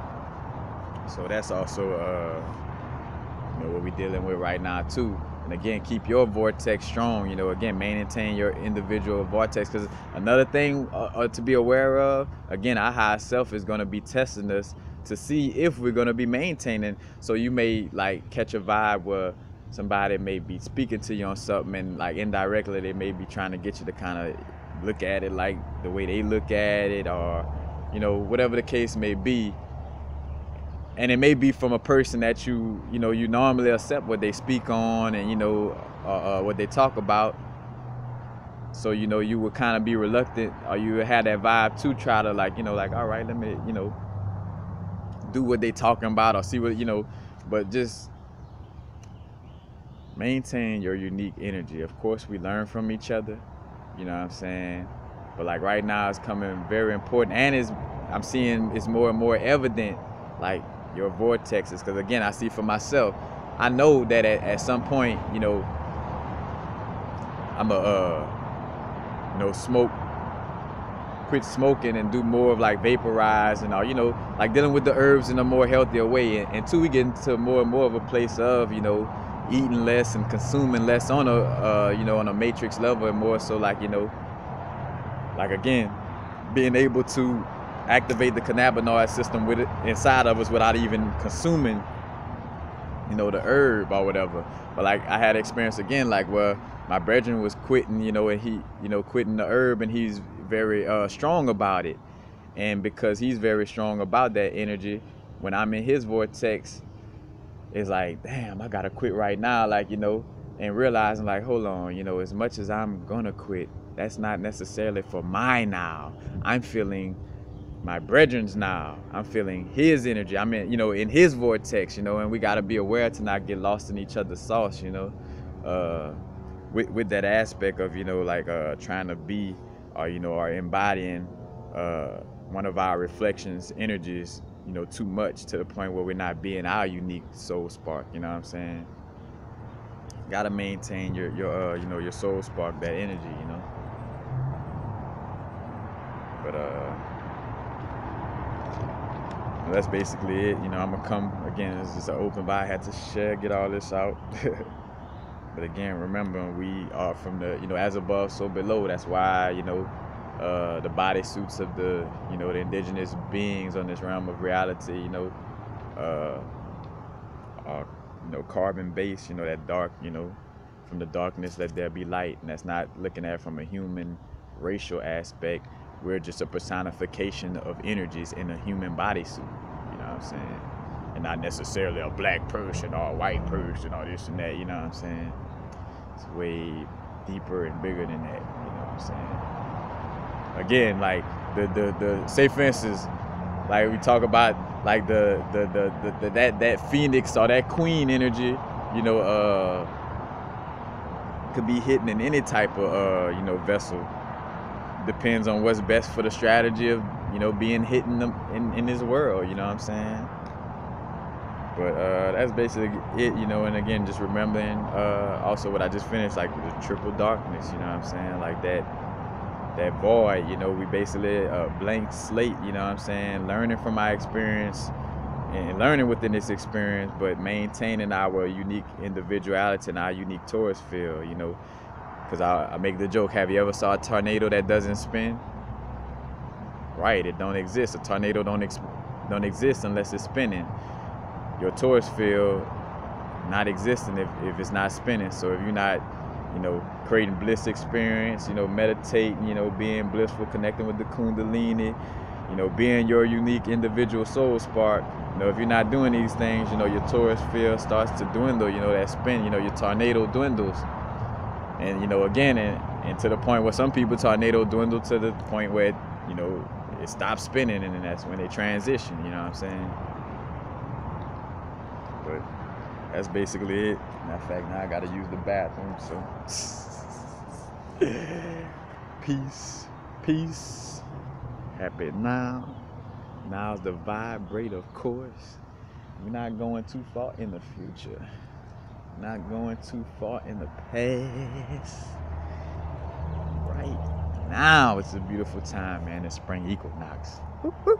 So that's also, you know, what we're dealing with right now too. And again, keep your vortex strong, you know, again, maintain your individual vortex, because another thing to be aware of, again, our higher self is going to be testing us to see if we're going to be maintaining. So you may like catch a vibe where somebody may be speaking to you on something, and like indirectly they may be trying to get you to kind of look at it like the way they look at it, or, you know, whatever the case may be. And it may be from a person that you know, you normally accept what they speak on, and, you know, what they talk about. So, you know, you would kind of be reluctant, or you would have that vibe to try to, like, you know, like, all right, let me, you know, do what they talking about, or see what, you know, but just maintain your unique energy. Of course, we learn from each other, you know what I'm saying? But like right now, it's coming very important, and I'm seeing it's more and more evident, like your vortexes, because again, I see for myself, I know that at some point, you know, I'm you know, quit smoking and do more of like vaporize and all, you know, like dealing with the herbs in a more healthier way. And two, we get into more and more of a place of, you know, eating less and consuming less on a, you know, on a matrix level, and more so like, you know, like again, being able to activate the cannabinoid system with it inside of us without even consuming, you know, the herb or whatever. But like I had experience again, like where my brethren was quitting, you know, and he, you know, quitting the herb, and he's very strong about it. And because he's very strong about that energy, when I'm in his vortex, it's like, damn, I gotta quit right now, like, you know, and realizing like, hold on, you know, as much as I'm gonna quit, that's not necessarily for my now. I'm feeling my brethren's now. I'm feeling his energy. I'm in, you know, in his vortex, you know, and we gotta be aware to not get lost in each other's sauce, you know, with that aspect of, you know, like trying to be, or, you know, or embodying one of our reflections, energies, you know, too much to the point where we're not being our unique soul spark, you know what I'm saying? Gotta maintain your you know, your soul spark, that energy, you know. But that's basically it, you know. I'm gonna come again, it's just an open vibe. I had to share, get all this out. But again, remember, we are from the, you know, as above, so below. That's why, you know, the bodysuits of the, you know, the indigenous beings on this realm of reality, you know, are, you know, carbon based, you know, that dark, you know, from the darkness let there be light. And that's not looking at it from a human racial aspect. We're just a personification of energies in a human bodysuit, you know what I'm saying? And not necessarily a black person or a white person or this and that, you know what I'm saying? It's way deeper and bigger than that, you know what I'm saying? Again, like the say for instance, like we talk about like that phoenix or that queen energy, you know, could be hidden in any type of you know, vessel. Depends on what's best for the strategy of, you know, being hidden in this world, you know what I'm saying? But that's basically it, you know. And again, just remembering also what I just finished, like the triple darkness, you know what I'm saying? Like that void, you know, we basically a blank slate, you know what I'm saying? Learning from my experience and learning within this experience, but maintaining our unique individuality and our unique Taurus field, you know. Because I make the joke, have you ever saw a tornado that doesn't spin? Right, it don't exist. A tornado don't exist unless it's spinning. Your Taurus field not existing if it's not spinning. So if you're not, you know, creating bliss experience, you know, meditating, you know, being blissful, connecting with the Kundalini, you know, being your unique individual soul spark, you know, if you're not doing these things, you know, your Taurus field starts to dwindle, you know, that spin, you know, your tornado dwindles. And, you know, again, and to the point where some people tornado dwindle to the point where, you know, it stops spinning, and then that's when they transition, you know what I'm saying? But that's basically it. Matter of fact, now I gotta use the bathroom, so peace, peace. Happy now. Now's the vibrate, of course. We're not going too far in the future. Not going too far in the past. Right now, it's a beautiful time, man. The spring equinox. Woo-hoo.